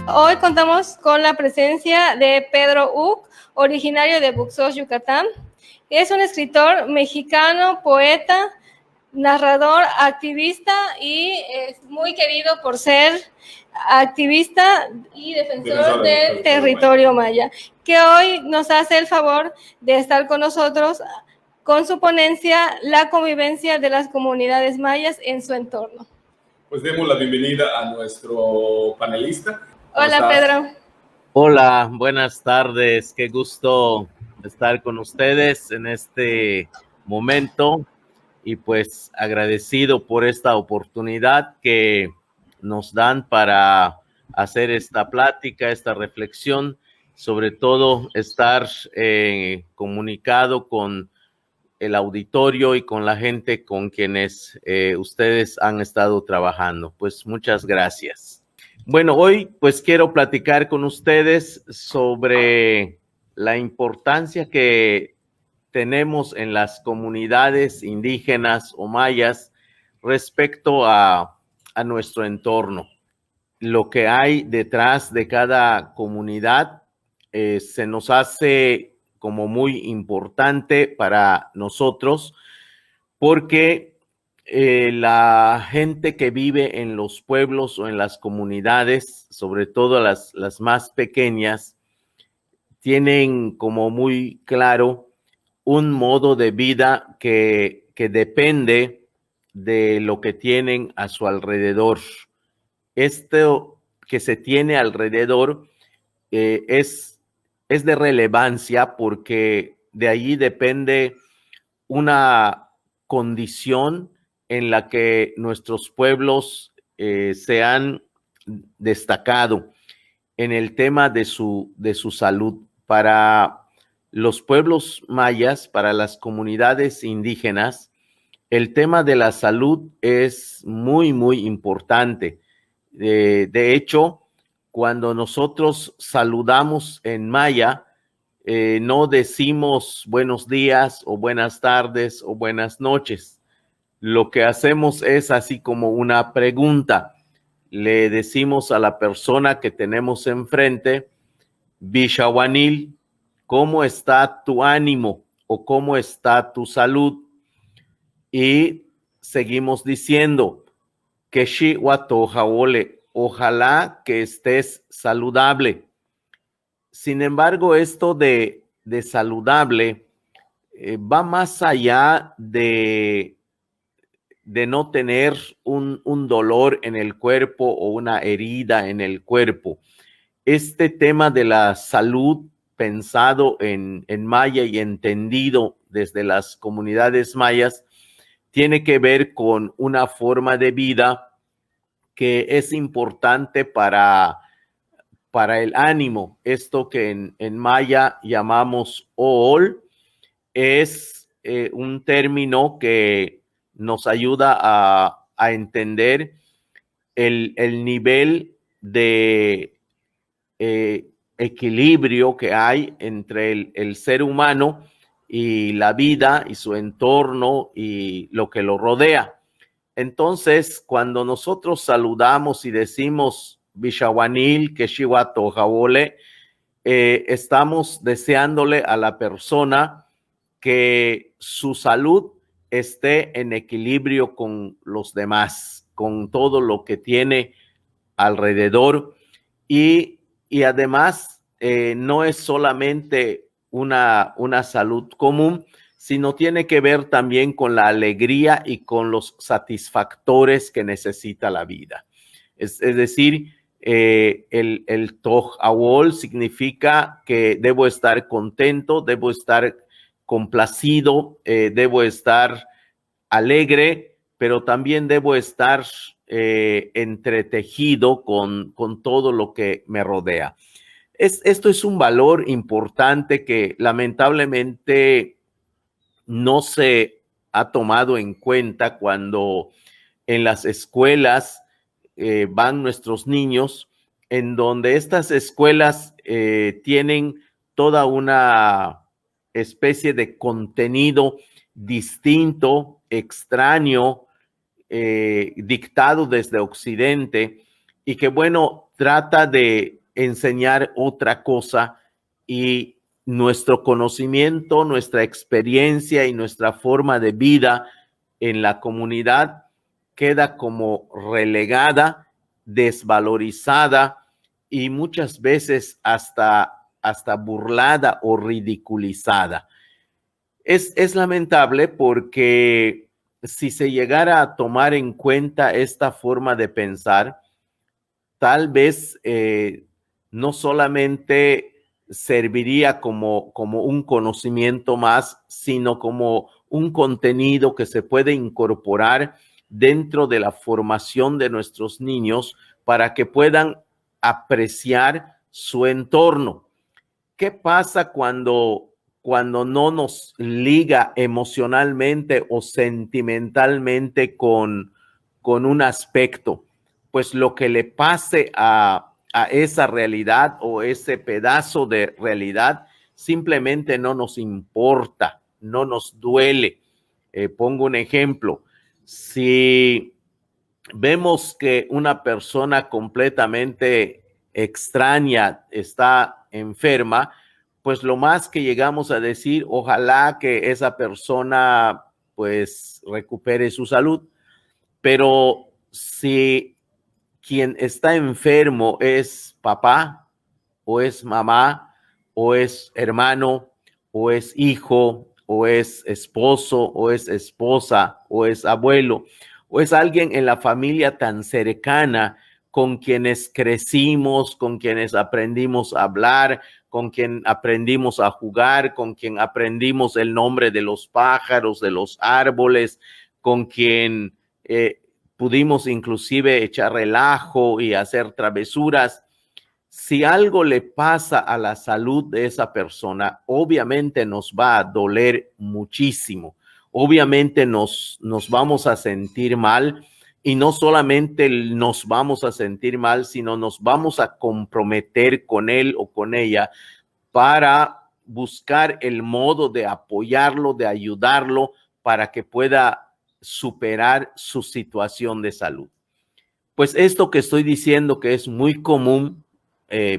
Hoy contamos con la presencia de Pedro Uc, originario de Buxos, Yucatán. Es un escritor mexicano, poeta, narrador, activista y es muy querido por ser activista y defensor del territorio maya, que hoy nos hace el favor de estar con nosotros con su ponencia La convivencia de las comunidades mayas en su entorno. Pues demos la bienvenida a nuestro panelista. Hola, Pedro. Hola, buenas tardes. Qué gusto estar con ustedes en este momento y pues agradecido por esta oportunidad que nos dan para hacer esta plática, esta reflexión, sobre todo estar comunicado con el auditorio y con la gente con quienes ustedes han estado trabajando. Pues muchas gracias. Bueno, hoy pues quiero platicar con ustedes sobre la importancia que tenemos en las comunidades indígenas o mayas respecto a nuestro entorno. Lo que hay detrás de cada comunidad se nos hace como muy importante para nosotros porque la gente que vive en los pueblos o en las comunidades, sobre todo las más pequeñas, tienen como muy claro un modo de vida que depende de lo que tienen a su alrededor. Esto que se tiene alrededor es de relevancia porque de allí depende una condición en la que nuestros pueblos se han destacado en el tema de su salud. Para los pueblos mayas, para las comunidades indígenas, el tema de la salud es muy, muy importante. De hecho, cuando nosotros saludamos en maya, no decimos buenos días o buenas tardes o buenas noches. Lo que hacemos es así como una pregunta. Le decimos a la persona que tenemos enfrente, Bishawanil, ¿cómo está tu ánimo o cómo está tu salud? Y seguimos diciendo, Keshi Watojaole, ojalá que estés saludable. Sin embargo, esto de saludable va más allá de no tener un dolor en el cuerpo o una herida en el cuerpo. Este tema de la salud pensado en maya y entendido desde las comunidades mayas tiene que ver con una forma de vida que es importante para el ánimo. Esto que en maya llamamos ool es un término que nos ayuda a entender el nivel de equilibrio que hay entre el ser humano y la vida y su entorno y lo que lo rodea. Entonces, cuando nosotros saludamos y decimos Bishawanil, Keshiwato, Jabole, estamos deseándole a la persona que su salud esté en equilibrio con los demás, con todo lo que tiene alrededor y además no es solamente una salud común, sino tiene que ver también con la alegría y con los satisfactores que necesita la vida. Es decir, el Toj Awol significa que debo estar contento, debo estar complacido, debo estar alegre, pero también debo estar entretejido con todo lo que me rodea. Esto es un valor importante que lamentablemente no se ha tomado en cuenta cuando en las escuelas van nuestros niños, en donde estas escuelas tienen toda una especie de contenido distinto, extraño, dictado desde Occidente, y que bueno, trata de enseñar otra cosa, y nuestro conocimiento, nuestra experiencia y nuestra forma de vida en la comunidad queda como relegada, desvalorizada y muchas veces hasta burlada o ridiculizada. Es lamentable porque si se llegara a tomar en cuenta esta forma de pensar, tal vez no solamente serviría como un conocimiento más, sino como un contenido que se puede incorporar dentro de la formación de nuestros niños para que puedan apreciar su entorno. ¿Qué pasa cuando no nos liga emocionalmente o sentimentalmente con un aspecto? Pues lo que le pase a esa realidad o ese pedazo de realidad simplemente no nos importa, no nos duele. Pongo un ejemplo. Si vemos que una persona completamente extraña está enferma, pues lo más que llegamos a decir, ojalá que esa persona pues recupere su salud. Pero si quien está enfermo es papá o es mamá o es hermano o es hijo o es esposo o es esposa o es abuelo o es alguien en la familia tan cercana con quienes crecimos, con quienes aprendimos a hablar, con quien aprendimos a jugar, con quien aprendimos el nombre de los pájaros, de los árboles, con quien pudimos inclusive echar relajo y hacer travesuras. Si algo le pasa a la salud de esa persona, obviamente nos va a doler muchísimo. Obviamente nos vamos a sentir mal, y no solamente nos vamos a sentir mal, sino nos vamos a comprometer con él o con ella para buscar el modo de apoyarlo, de ayudarlo para que pueda superar su situación de salud. Pues esto que estoy diciendo, que es muy común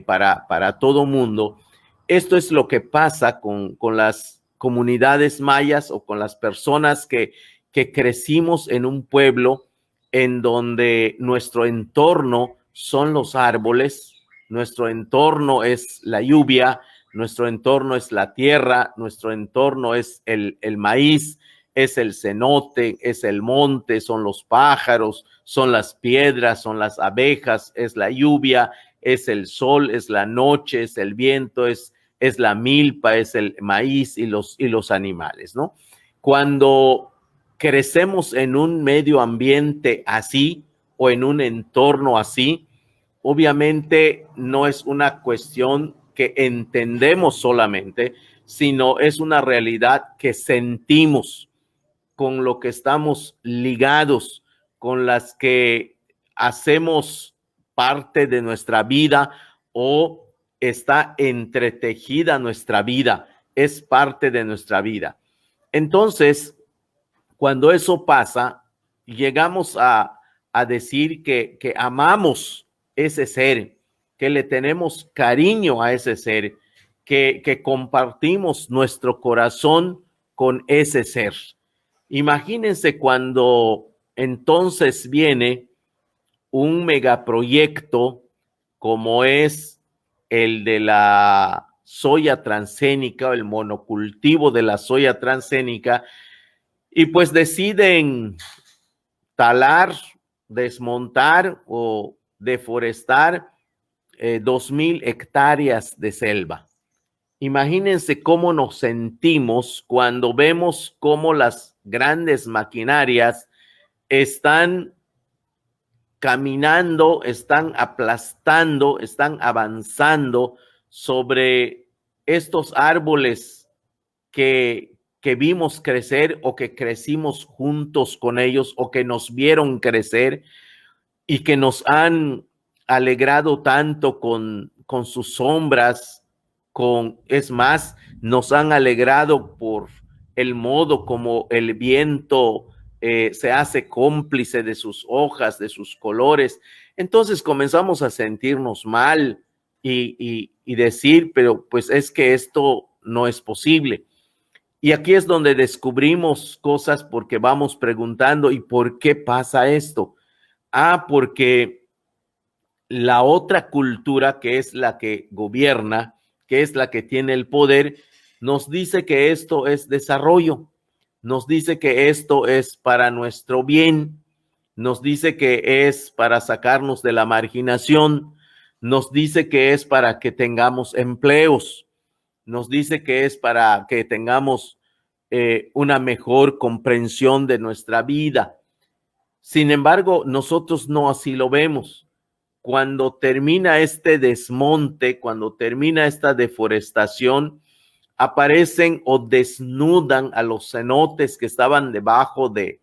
para todo mundo, esto es lo que pasa con las comunidades mayas o con las personas que crecimos en un pueblo en donde nuestro entorno son los árboles, nuestro entorno es la lluvia, nuestro entorno es la tierra, nuestro entorno es el maíz, es el cenote, es el monte, son los pájaros, son las piedras, son las abejas, es la lluvia, es el sol, es la noche, es el viento, es la milpa, es el maíz y los animales, ¿no? Cuando crecemos en un medio ambiente así o en un entorno así, obviamente no es una cuestión que entendemos solamente, sino es una realidad que sentimos, con lo que estamos ligados, con las que hacemos parte de nuestra vida o está entretejida nuestra vida, es parte de nuestra vida. Entonces, cuando eso pasa, llegamos a decir que amamos ese ser, que le tenemos cariño a ese ser, que compartimos nuestro corazón con ese ser. Imagínense cuando entonces viene un megaproyecto como es el de la soya transgénica o el monocultivo de la soya transgénica, y pues deciden talar, desmontar o deforestar 2,000 hectáreas de selva. Imagínense cómo nos sentimos cuando vemos cómo las grandes maquinarias están caminando, están aplastando, están avanzando sobre estos árboles que vimos crecer o que crecimos juntos con ellos o que nos vieron crecer y que nos han alegrado tanto con sus sombras, es más, nos han alegrado por el modo como el viento se hace cómplice de sus hojas, de sus colores. Entonces comenzamos a sentirnos mal y decir, pero pues es que esto no es posible. Y aquí es donde descubrimos cosas porque vamos preguntando, ¿y por qué pasa esto? Porque la otra cultura, que es la que gobierna, que es la que tiene el poder, nos dice que esto es desarrollo, nos dice que esto es para nuestro bien, nos dice que es para sacarnos de la marginación, nos dice que es para que tengamos empleos, nos dice que es para que tengamos una mejor comprensión de nuestra vida. Sin embargo, nosotros no así lo vemos. Cuando termina este desmonte, cuando termina esta deforestación, aparecen o desnudan a los cenotes que estaban debajo de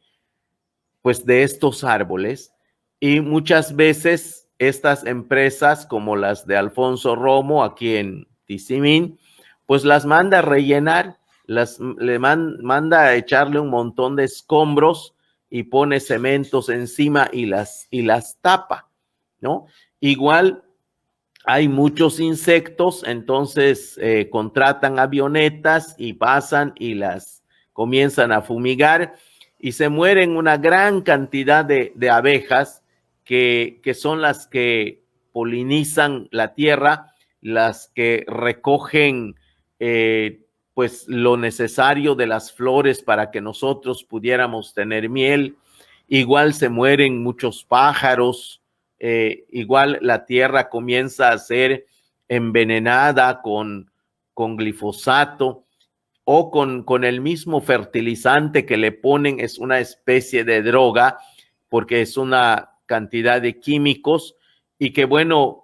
estos árboles, y muchas veces estas empresas como las de Alfonso Romo aquí en Tizimín, pues las manda a rellenar, manda a echarle un montón de escombros y pone cementos encima y las tapa, ¿no? Igual hay muchos insectos, entonces contratan avionetas y pasan y las comienzan a fumigar y se mueren una gran cantidad de abejas que son las que polinizan la tierra, las que recogen pues lo necesario de las flores para que nosotros pudiéramos tener miel. Igual se mueren muchos pájaros. Igual la tierra comienza a ser envenenada con glifosato o con el mismo fertilizante que le ponen, es una especie de droga porque es una cantidad de químicos y que bueno,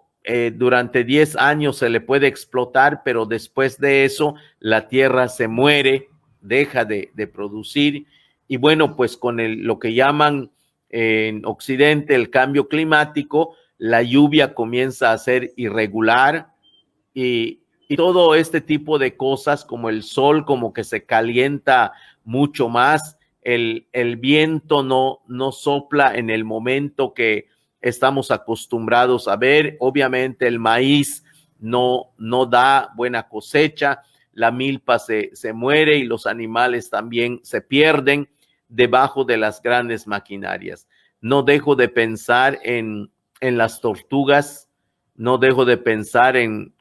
durante 10 años se le puede explotar, pero después de eso la tierra se muere, deja de producir y bueno, pues con lo que llaman en Occidente el cambio climático, la lluvia comienza a ser irregular y todo este tipo de cosas, como el sol como que se calienta mucho más, el viento no sopla en el momento que estamos acostumbrados a ver, obviamente el maíz no da buena cosecha, la milpa se muere y los animales también se pierden debajo de las grandes maquinarias. No dejo de pensar en las tortugas, no dejo de pensar en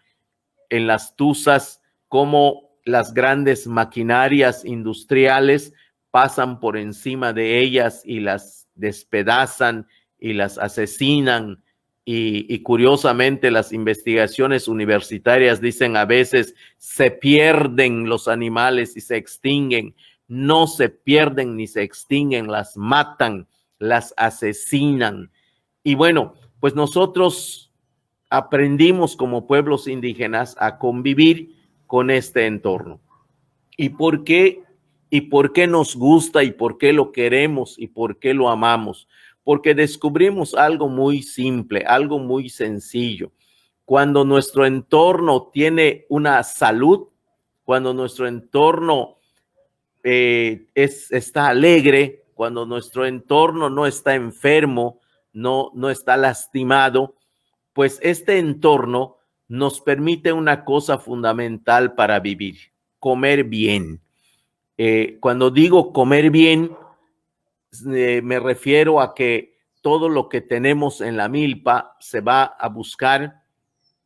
las tuzas, cómo las grandes maquinarias industriales pasan por encima de ellas y las despedazan y las asesinan. Y curiosamente las investigaciones universitarias dicen a veces se pierden los animales y se extinguen. No se pierden ni se extinguen, las matan, las asesinan. Y bueno, pues nosotros aprendimos como pueblos indígenas a convivir con este entorno. ¿Y por qué nos gusta y por qué lo queremos y por qué lo amamos? Porque descubrimos algo muy simple, algo muy sencillo. Cuando nuestro entorno tiene una salud, cuando nuestro entorno está alegre, cuando nuestro entorno no está enfermo, no está lastimado, pues este entorno nos permite una cosa fundamental para vivir: comer bien. Cuando digo comer bien, me refiero a que todo lo que tenemos en la milpa se va a buscar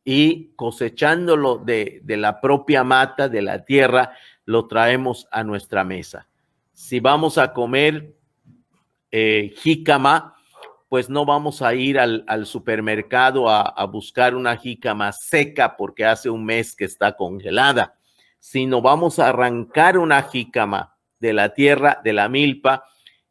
y cosechándolo de la propia mata, de la tierra, lo traemos a nuestra mesa. Si vamos a comer jícama, pues no vamos a ir al supermercado a buscar una jícama seca porque hace un mes que está congelada, sino vamos a arrancar una jícama de la tierra, de la milpa,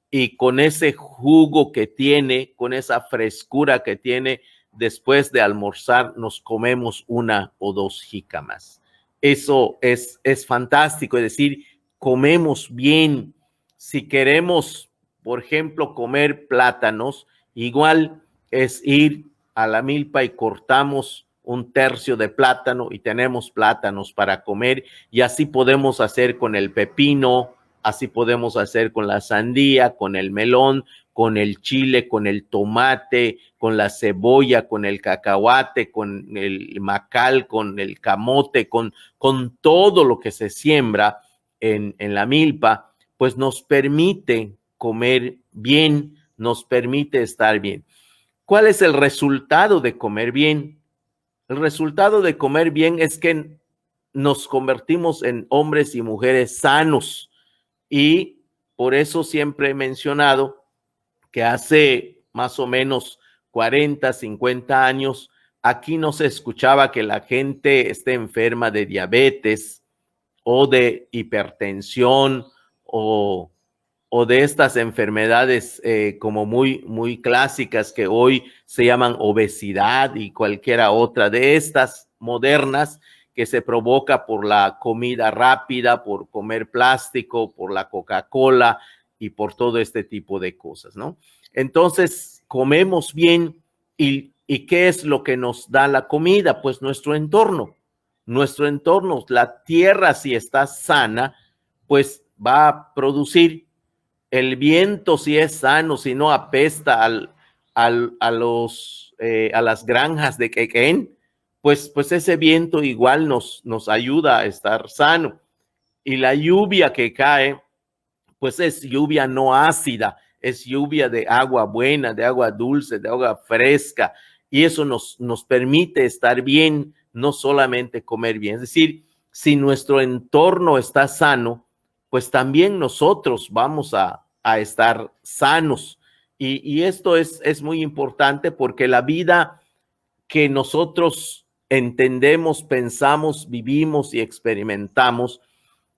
y con ese jugo que tiene, con esa frescura que tiene, después de almorzar nos comemos 1 o 2 jícamas. Eso es fantástico, es decir, comemos bien. Si queremos, por ejemplo, comer plátanos, igual es ir a la milpa y cortamos 1/3 de plátano y tenemos plátanos para comer, y así podemos hacer con el pepino, así podemos hacer con la sandía, con el melón, con el chile, con el tomate, con la cebolla, con el cacahuate, con el macal, con el camote, con todo lo que se siembra en la milpa, pues nos permite comer bien, nos permite estar bien. ¿Cuál es el resultado de comer bien? El resultado de comer bien es que nos convertimos en hombres y mujeres sanos, y por eso siempre he mencionado que hace más o menos 40, 50 años, aquí no se escuchaba que la gente esté enferma de diabetes o de hipertensión o de estas enfermedades como muy clásicas que hoy se llaman obesidad y cualquiera otra de estas modernas que se provoca por la comida rápida, por comer plástico, por la Coca-Cola y por todo este tipo de cosas, ¿no? Entonces, comemos bien y ¿qué es lo que nos da la comida? Pues nuestro entorno, la tierra, si está sana, pues va a producir. El viento, si es sano, si no apesta a las granjas de Quequén, pues ese viento igual nos ayuda a estar sano. Y la lluvia que cae, pues es lluvia no ácida, es lluvia de agua buena, de agua dulce, de agua fresca. Y eso nos permite estar bien, no solamente comer bien. Es decir, si nuestro entorno está sano, pues también nosotros vamos a estar sanos. Y esto es muy importante porque la vida que nosotros entendemos, pensamos, vivimos y experimentamos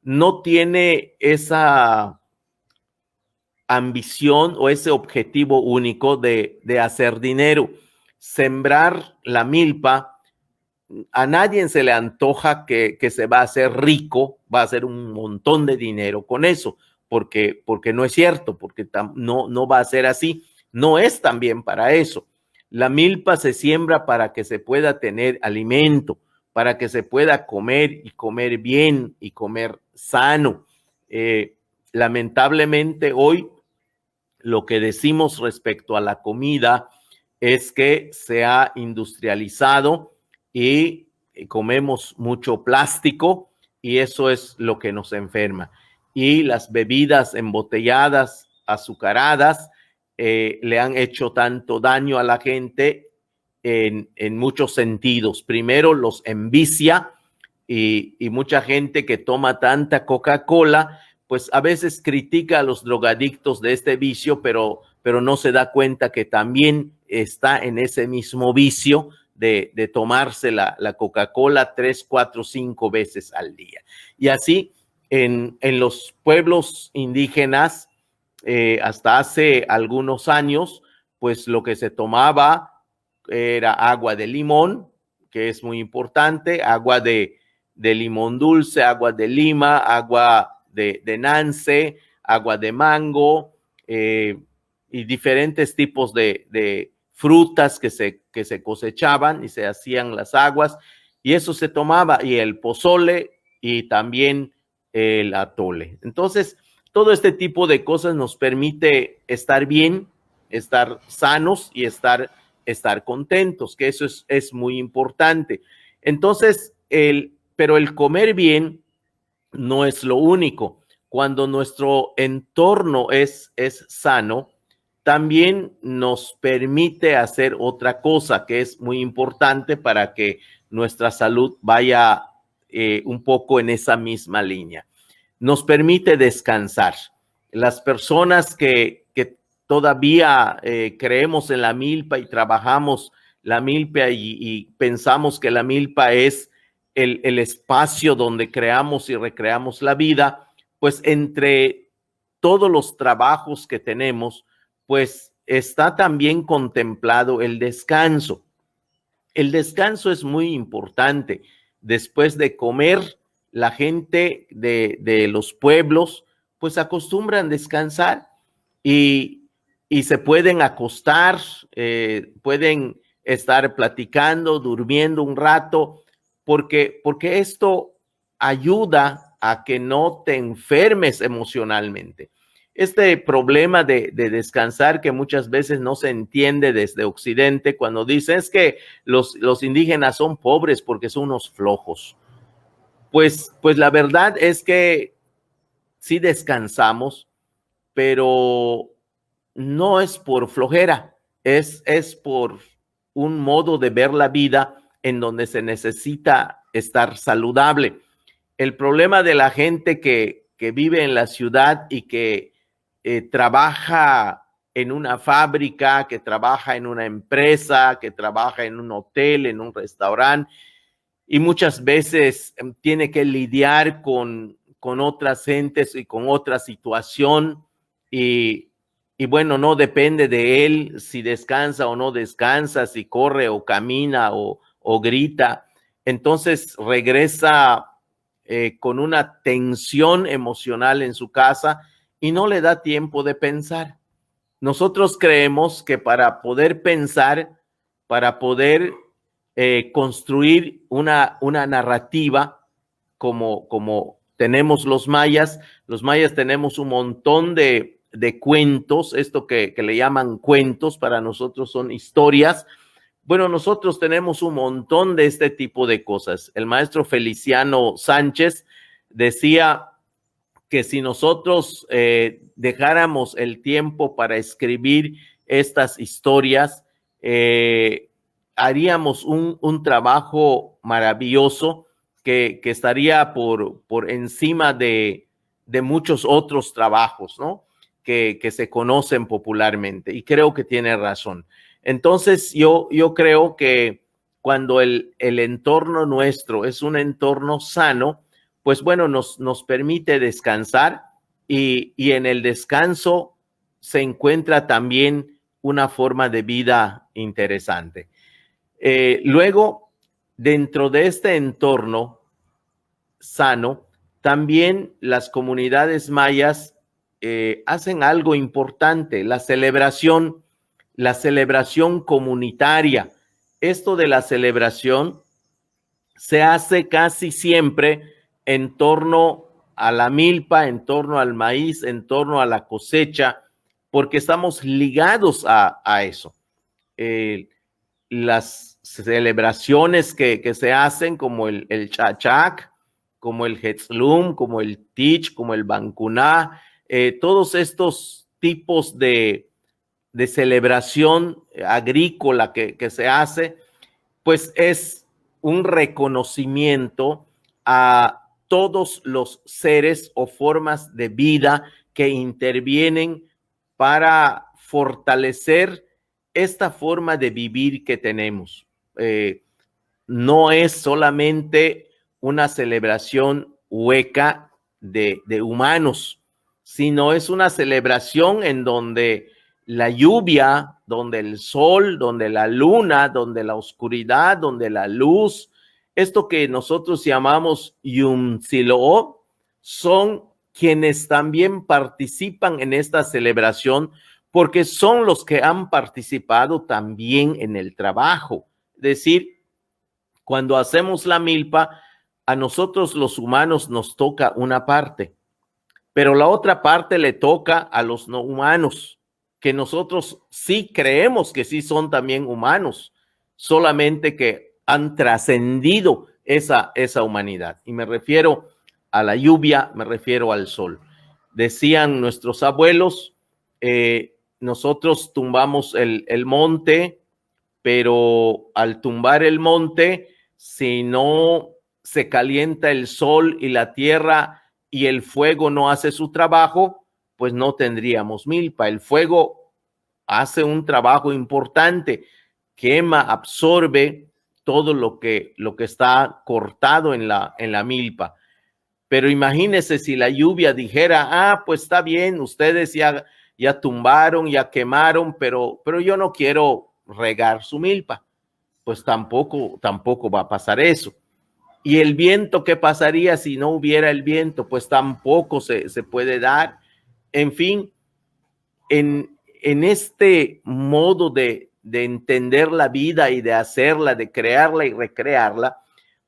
no tiene esa ambición o ese objetivo único de hacer dinero. Sembrar la milpa, a nadie se le antoja que se va a hacer rico, va a hacer un montón de dinero con eso, porque no es cierto, porque no va a ser así. No es también para eso. La milpa se siembra para que se pueda tener alimento, para que se pueda comer y comer bien y comer sano. Lamentablemente hoy lo que decimos respecto a la comida es que se ha industrializado y comemos mucho plástico y eso es lo que nos enferma. Y las bebidas embotelladas, azucaradas, le han hecho tanto daño a la gente en muchos sentidos. Primero, los envicia y mucha gente que toma tanta Coca-Cola, pues a veces critica a los drogadictos de este vicio, pero no se da cuenta que también está en ese mismo vicio de tomarse la Coca-Cola 3, 4, 5 veces al día. Y así en los pueblos indígenas, hasta hace algunos años, pues lo que se tomaba era agua de limón, que es muy importante, agua de limón dulce, agua de lima, agua de nance, agua de mango y diferentes tipos de frutas que se cosechaban y se hacían las aguas y eso se tomaba, y el pozole y también el atole. Entonces, todo este tipo de cosas nos permite estar bien, estar sanos y estar contentos, que eso es muy importante. Entonces, pero el comer bien no es lo único. Cuando nuestro entorno es sano, también nos permite hacer otra cosa que es muy importante para que nuestra salud vaya un poco en esa misma línea. Nos permite descansar. Las personas que todavía creemos en la milpa y trabajamos la milpa y pensamos que la milpa es el espacio donde creamos y recreamos la vida, pues entre todos los trabajos que tenemos, pues está también contemplado el descanso. El descanso es muy importante. Después de comer, la gente de los pueblos, pues acostumbran descansar y se pueden acostar, pueden estar platicando, durmiendo un rato, porque esto ayuda a que no te enfermes emocionalmente. Este problema de descansar que muchas veces no se entiende desde Occidente cuando dicen es que los indígenas son pobres porque son unos flojos. Pues la verdad es que sí descansamos, pero no es por flojera, es por un modo de ver la vida en donde se necesita estar saludable. El problema de la gente que vive en la ciudad y que trabaja en una fábrica, que trabaja en una empresa, que trabaja en un hotel, en un restaurante, y muchas veces tiene que lidiar con otras gentes y con otra situación, y bueno, no depende de él si descansa o no descansa, si corre o camina o grita. Entonces regresa con una tensión emocional en su casa y no le da tiempo de pensar. Nosotros creemos que para poder pensar, para poder construir una narrativa como tenemos los mayas tenemos un montón de cuentos, esto que le llaman cuentos, para nosotros son historias. Bueno, nosotros tenemos un montón de este tipo de cosas. El maestro Feliciano Sánchez decía que si nosotros dejáramos el tiempo para escribir estas historias, haríamos un trabajo maravilloso que estaría por encima de muchos otros trabajos, ¿no? Que se conocen popularmente, y creo que tiene razón. Entonces, yo creo que cuando el entorno nuestro es un entorno sano, pues bueno, nos permite descansar, y en el descanso se encuentra también una forma de vida interesante. Luego, dentro de este entorno sano, también las comunidades mayas hacen algo importante, la celebración comunitaria. Esto de la celebración se hace casi siempre en torno a la milpa, en torno al maíz, en torno a la cosecha, porque estamos ligados a eso. Las celebraciones que se hacen, como el chachac, como el Hetzlum, como el Tich, como el Bancuná, todos estos tipos de celebración agrícola que se hace, pues es un reconocimiento a todos los seres o formas de vida que intervienen para fortalecer esta forma de vivir que tenemos. No es solamente una celebración hueca de humanos, sino es una celebración en donde la lluvia, donde el sol, donde la luna, donde la oscuridad, donde la luz, esto que nosotros llamamos Yom Tziloh, son quienes también participan en esta celebración, porque son los que han participado también en el trabajo. Es decir, cuando hacemos la milpa, a nosotros los humanos nos toca una parte, pero la otra parte le toca a los no humanos, que nosotros sí creemos que sí son también humanos, solamente que han trascendido esa humanidad. Y me refiero a la lluvia, me refiero al sol. Decían nuestros abuelos, nosotros tumbamos el monte, pero al tumbar el monte, si no se calienta el sol y la tierra y el fuego no hace su trabajo, pues no tendríamos milpa. El fuego hace un trabajo importante, quema, absorbe todo lo que está cortado en la milpa. Pero imagínense si la lluvia dijera, pues está bien, ustedes ya tumbaron, ya quemaron, pero yo no quiero regar su milpa. Pues tampoco va a pasar eso. Y el viento, ¿qué pasaría si no hubiera el viento? Pues tampoco se puede dar. En fin, en este modo de entender la vida y de hacerla, de crearla y recrearla,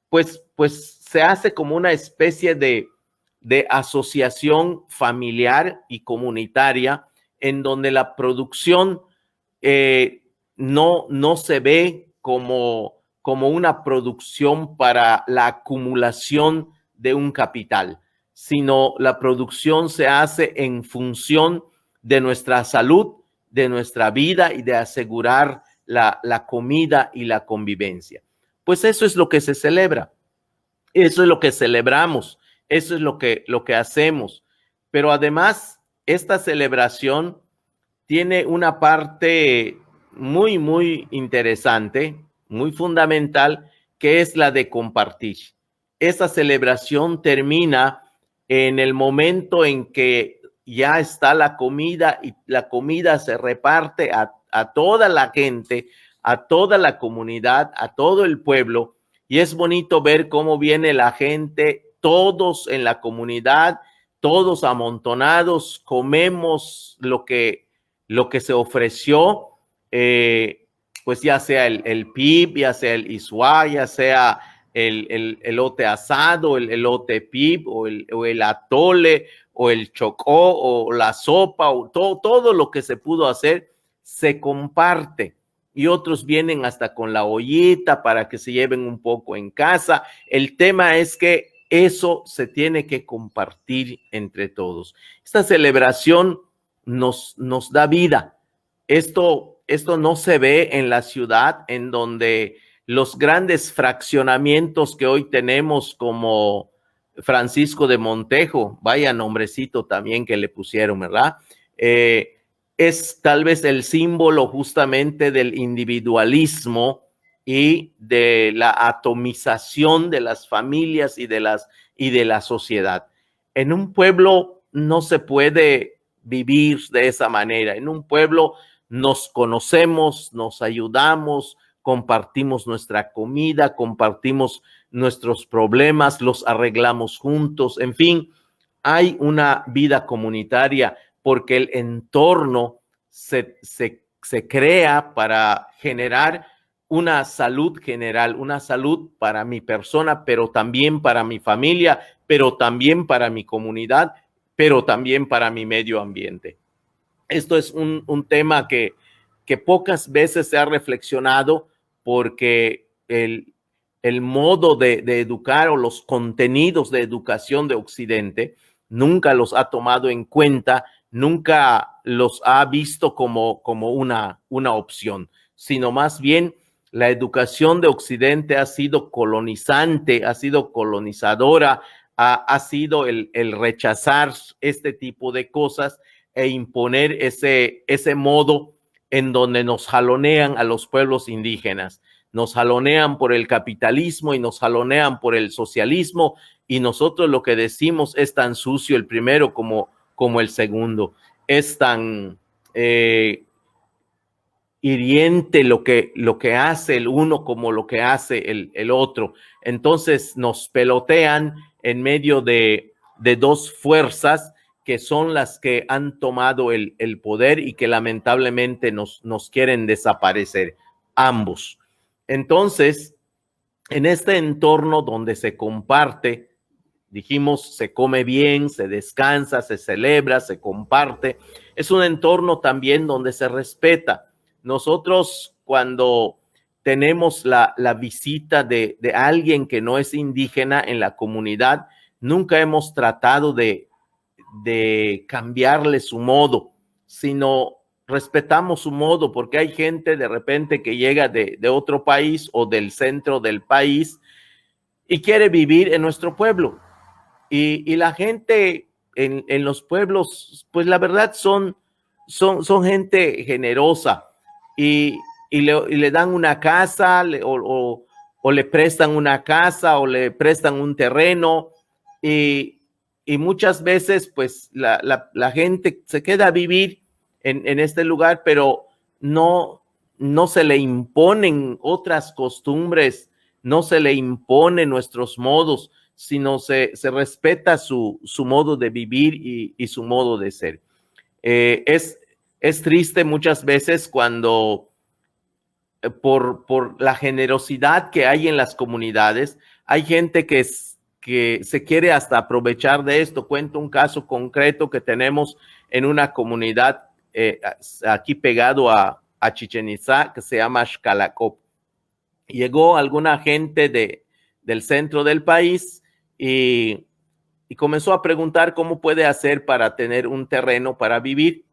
pues se hace como una especie de de asociación familiar y comunitaria, en donde la producción no se ve como una producción para la acumulación de un capital, sino la producción se hace en función de nuestra salud, de nuestra vida y de asegurar la comida y la convivencia. Pues eso es lo que se celebra, eso es lo que celebramos, eso es lo que hacemos. Pero además, esta celebración tiene una parte muy, muy interesante, muy fundamental, que es la de compartir. Esa celebración termina en el momento en que ya está la comida y la comida se reparte a toda la gente, a toda la comunidad, a todo el pueblo. Y es bonito ver cómo viene la gente, todos en la comunidad, todos amontonados, comemos lo que se ofreció, pues ya sea el pib, ya sea el isua, ya sea el elote asado, el elote pib, o el atole, o el chocó, o la sopa, o todo lo que se pudo hacer, se comparte. Y otros vienen hasta con la ollita para que se lleven un poco en casa. El tema es que eso se tiene que compartir entre todos. Esta celebración nos da vida. Esto no se ve en la ciudad, en donde los grandes fraccionamientos que hoy tenemos, como Francisco de Montejo, vaya nombrecito también que le pusieron, ¿verdad? Es tal vez el símbolo justamente del individualismo y de la atomización de las familias y de la sociedad. En un pueblo no se puede vivir de esa manera. En un pueblo nos conocemos, nos ayudamos, compartimos nuestra comida, compartimos nuestros problemas, los arreglamos juntos. En fin, hay una vida comunitaria porque el entorno se crea para generar una salud general, una salud para mi persona, pero también para mi familia, pero también para mi comunidad, pero también para mi medio ambiente. Esto es un tema que pocas veces se ha reflexionado, porque el modo de educar, o los contenidos de educación de Occidente, nunca los ha tomado en cuenta, nunca los ha visto como una opción, sino más bien la educación de Occidente ha sido colonizante, ha sido colonizadora, ha sido el rechazar este tipo de cosas e imponer ese modo en donde nos jalonean a los pueblos indígenas. Nos jalonean por el capitalismo y nos jalonean por el socialismo, y nosotros lo que decimos es tan sucio el primero como el segundo. Es tan hiriente lo que hace el uno como lo que hace el otro. Entonces nos pelotean en medio de dos fuerzas que son las que han tomado el poder y que lamentablemente nos quieren desaparecer, ambos. Entonces, en este entorno donde se comparte, dijimos, se come bien, se descansa, se celebra, se comparte, es un entorno también donde se respeta. Nosotros, cuando tenemos la visita de alguien que no es indígena en la comunidad, nunca hemos tratado de cambiarle su modo, sino respetamos su modo, porque hay gente de repente que llega de otro país o del centro del país y quiere vivir en nuestro pueblo. Y la gente en los pueblos, pues la verdad son gente generosa, y le dan una casa, o le prestan una casa, o le prestan un terreno, y muchas veces pues la gente se queda a vivir en este lugar, pero no se le imponen otras costumbres, no se le imponen nuestros modos, sino se respeta su modo de vivir y su modo de ser. Es triste muchas veces cuando por la generosidad que hay en las comunidades, hay gente que que se quiere hasta aprovechar de esto. Cuento un caso concreto que tenemos en una comunidad aquí pegado a Chichén Itzá, que se llama Xcalacop. Llegó alguna gente del centro del país y comenzó a preguntar cómo puede hacer para tener un terreno para vivir.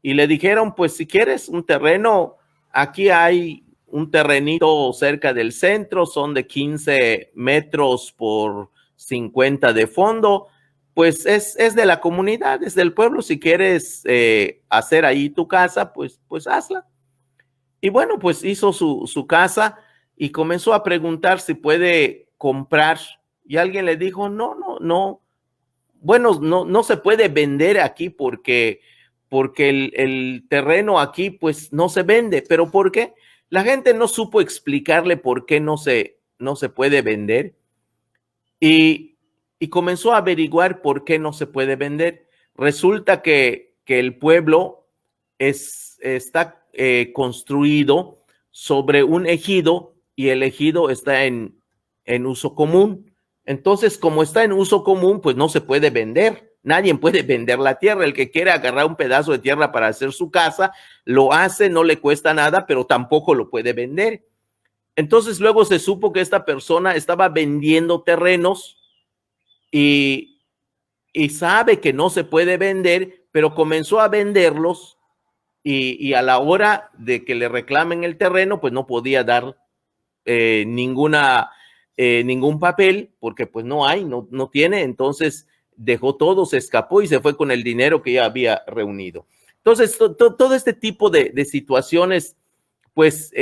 Y le dijeron, pues si quieres un terreno, aquí hay un terrenito cerca del centro, son de 15 metros por 50 de fondo, pues es de la comunidad, es del pueblo. Si quieres hacer ahí tu casa, pues hazla. Y bueno, pues hizo su casa y comenzó a preguntar si puede comprar. Y alguien le dijo, no, bueno, no se puede vender aquí porque el terreno aquí pues no se vende. ¿Pero por qué? La gente no supo explicarle por qué no se puede vender y comenzó a averiguar por qué no se puede vender. Resulta que el pueblo está construido sobre un ejido y el ejido está en uso común. Entonces, como está en uso común, pues no se puede vender. Nadie puede vender la tierra. El que quiere agarrar un pedazo de tierra para hacer su casa, lo hace, no le cuesta nada, pero tampoco lo puede vender. Entonces, luego se supo que esta persona estaba vendiendo terrenos y sabe que no se puede vender, pero comenzó a venderlos y a la hora de que le reclamen el terreno, pues no podía dar ningún papel porque pues no tiene. Entonces dejó todo, se escapó y se fue con el dinero que ya había reunido. Entonces todo este tipo de situaciones pues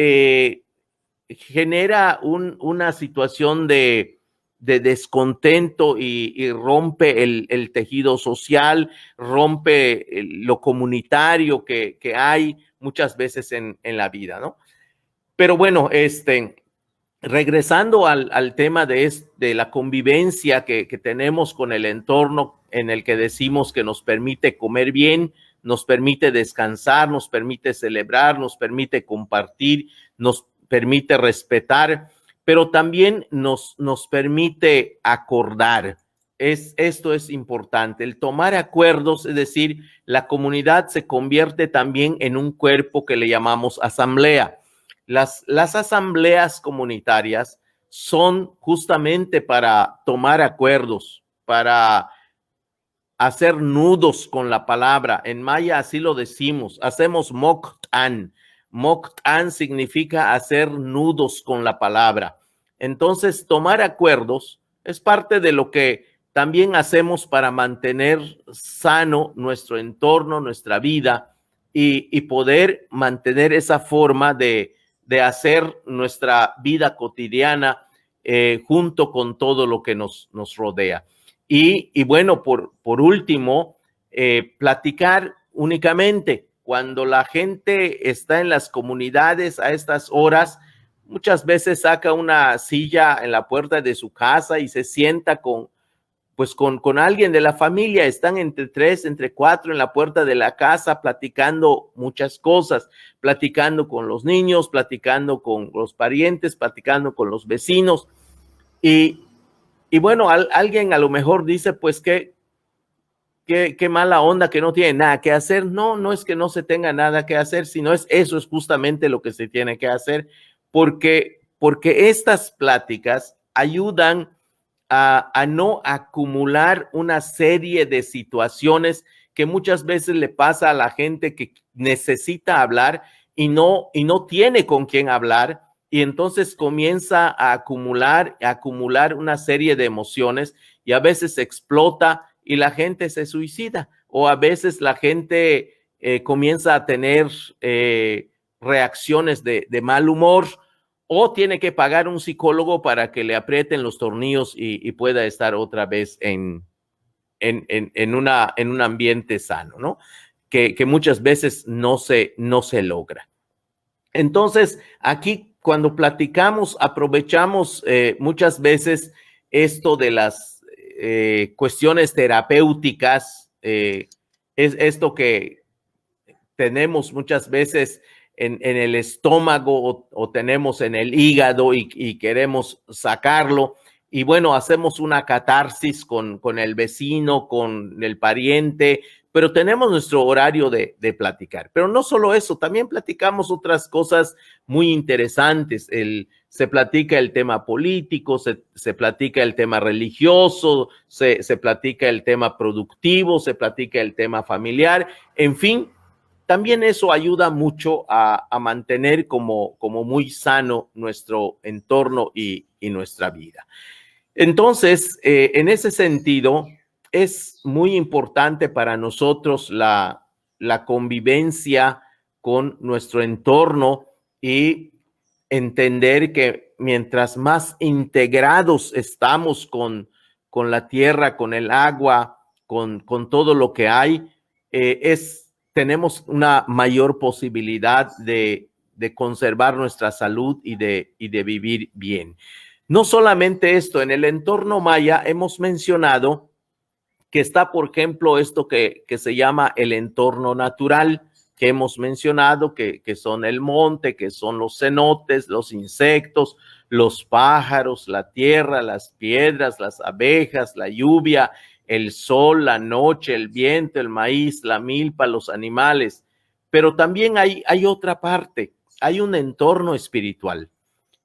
genera una situación de descontento y rompe el tejido social, rompe lo comunitario que hay muchas veces en la vida, ¿no? Pero bueno, regresando al tema de la convivencia que tenemos con el entorno en el que decimos que nos permite comer bien, nos permite descansar, nos permite celebrar, nos permite compartir, nos permite respetar, pero también nos permite acordar. Esto es importante, el tomar acuerdos, es decir, la comunidad se convierte también en un cuerpo que le llamamos asamblea. Las asambleas comunitarias son justamente para tomar acuerdos, para hacer nudos con la palabra. En maya así lo decimos, hacemos moctán. Moctán significa hacer nudos con la palabra. Entonces, tomar acuerdos es parte de lo que también hacemos para mantener sano nuestro entorno, nuestra vida y poder mantener esa forma de hacer nuestra vida cotidiana junto con todo lo que nos rodea. Y bueno, por último, platicar únicamente. Cuando la gente está en las comunidades a estas horas, muchas veces saca una silla en la puerta de su casa y se sienta con alguien de la familia. Están entre 3, entre 4 en la puerta de la casa platicando muchas cosas, platicando con los niños, platicando con los parientes, platicando con los vecinos. Y bueno, alguien a lo mejor dice, pues qué mala onda que no tiene nada que hacer. No es que no se tenga nada que hacer, sino eso es justamente lo que se tiene que hacer, porque estas pláticas ayudan a no acumular una serie de situaciones que muchas veces le pasa a la gente que necesita hablar y no tiene con quién hablar, y entonces comienza a acumular una serie de emociones y a veces explota y la gente se suicida, o a veces la gente comienza a tener reacciones de mal humor, o tiene que pagar un psicólogo para que le aprieten los tornillos y pueda estar otra vez en un ambiente sano, ¿no? Que muchas veces no se logra. Entonces, aquí cuando platicamos, aprovechamos muchas veces esto de las cuestiones terapéuticas, es esto que tenemos muchas veces en el estómago o tenemos en el hígado y queremos sacarlo. y bueno, hacemos una catarsis con el vecino, con el pariente, pero tenemos nuestro horario de platicar. Pero no solo eso, también platicamos otras cosas muy interesantes. Se platica el tema político, se platica el tema religioso, se platica el tema productivo, se platica el tema familiar, en fin. También eso ayuda mucho a mantener como muy sano nuestro entorno y nuestra vida. Entonces, en ese sentido, es muy importante para nosotros la convivencia con nuestro entorno y entender que mientras más integrados estamos con la tierra, con el agua, con todo lo que hay, tenemos una mayor posibilidad de conservar nuestra salud y de vivir bien. No solamente esto, en el entorno maya hemos mencionado que está, por ejemplo, esto que se llama el entorno natural, que hemos mencionado, que son el monte, que son los cenotes, los insectos, los pájaros, la tierra, las piedras, las abejas, la lluvia, el sol, la noche, el viento, el maíz, la milpa, los animales. Pero también hay otra parte, hay un entorno espiritual.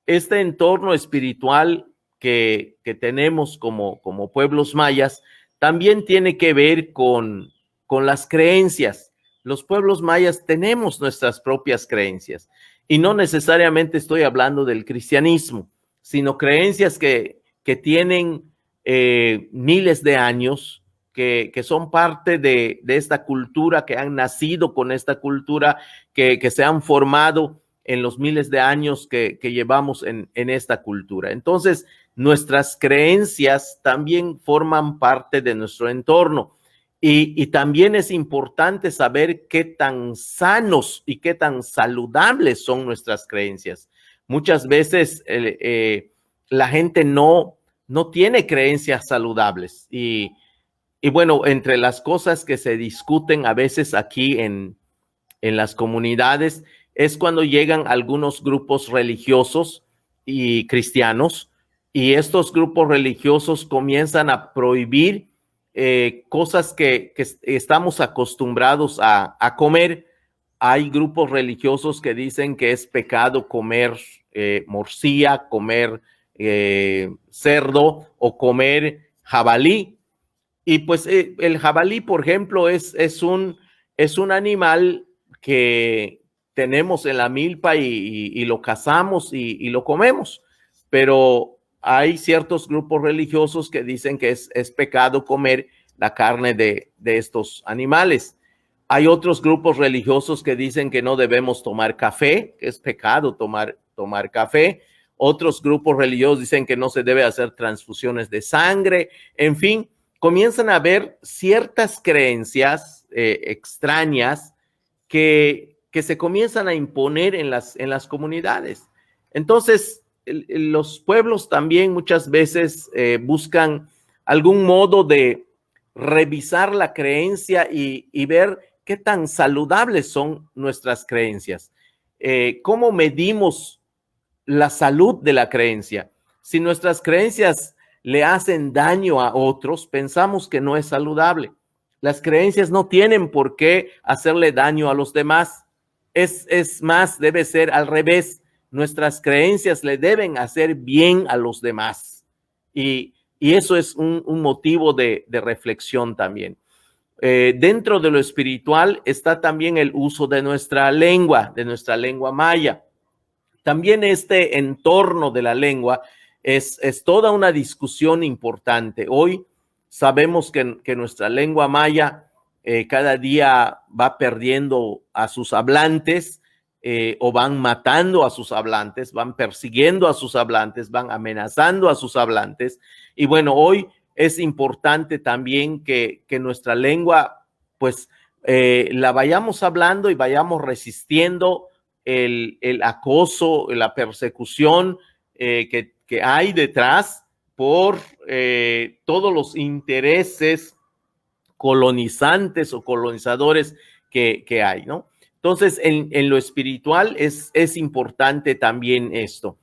Este entorno espiritual que tenemos como pueblos mayas también tiene que ver con las creencias. Los pueblos mayas tenemos nuestras propias creencias y no necesariamente estoy hablando del cristianismo, sino creencias que tienen miles de años, que son parte de esta cultura, que han nacido con esta cultura, que se han formado en los miles de años que llevamos en esta cultura. Entonces, nuestras creencias también forman parte de nuestro entorno. Y también es importante saber qué tan sanos y qué tan saludables son nuestras creencias. Muchas veces la gente no tiene creencias saludables. Y bueno, entre las cosas que se discuten a veces aquí en las comunidades es cuando llegan algunos grupos religiosos y cristianos, y estos grupos religiosos comienzan a prohibir cosas que estamos acostumbrados a comer. Hay grupos religiosos que dicen que es pecado comer morcilla, comer cerdo o comer jabalí. Y pues el jabalí, por ejemplo, es un animal que tenemos en la milpa y lo cazamos y lo comemos, pero hay ciertos grupos religiosos que dicen que es pecado comer la carne de estos animales. Hay otros grupos religiosos que dicen que no debemos tomar café, que es pecado tomar café. Otros grupos religiosos dicen que no se debe hacer transfusiones de sangre. En fin, comienzan a haber ciertas creencias extrañas que se comienzan a imponer en las comunidades. Entonces, los pueblos también muchas veces buscan algún modo de revisar la creencia y ver qué tan saludables son nuestras creencias. ¿Cómo medimos la salud de la creencia? Si nuestras creencias le hacen daño a otros, pensamos que no es saludable. Las creencias no tienen por qué hacerle daño a los demás. Es más, debe ser al revés. Nuestras creencias le deben hacer bien a los demás. Y eso es un motivo de reflexión también. Dentro de lo espiritual está también el uso de nuestra lengua maya. También este entorno de la lengua es toda una discusión importante. Hoy sabemos que nuestra lengua maya cada día va perdiendo a sus hablantes, o van matando a sus hablantes, van persiguiendo a sus hablantes, van amenazando a sus hablantes. Y bueno, hoy es importante también que nuestra lengua, pues, la vayamos hablando y vayamos resistiendo el acoso, la persecución que hay detrás por todos los intereses colonizantes o colonizadores que hay, ¿no? Entonces, en lo espiritual es importante también esto.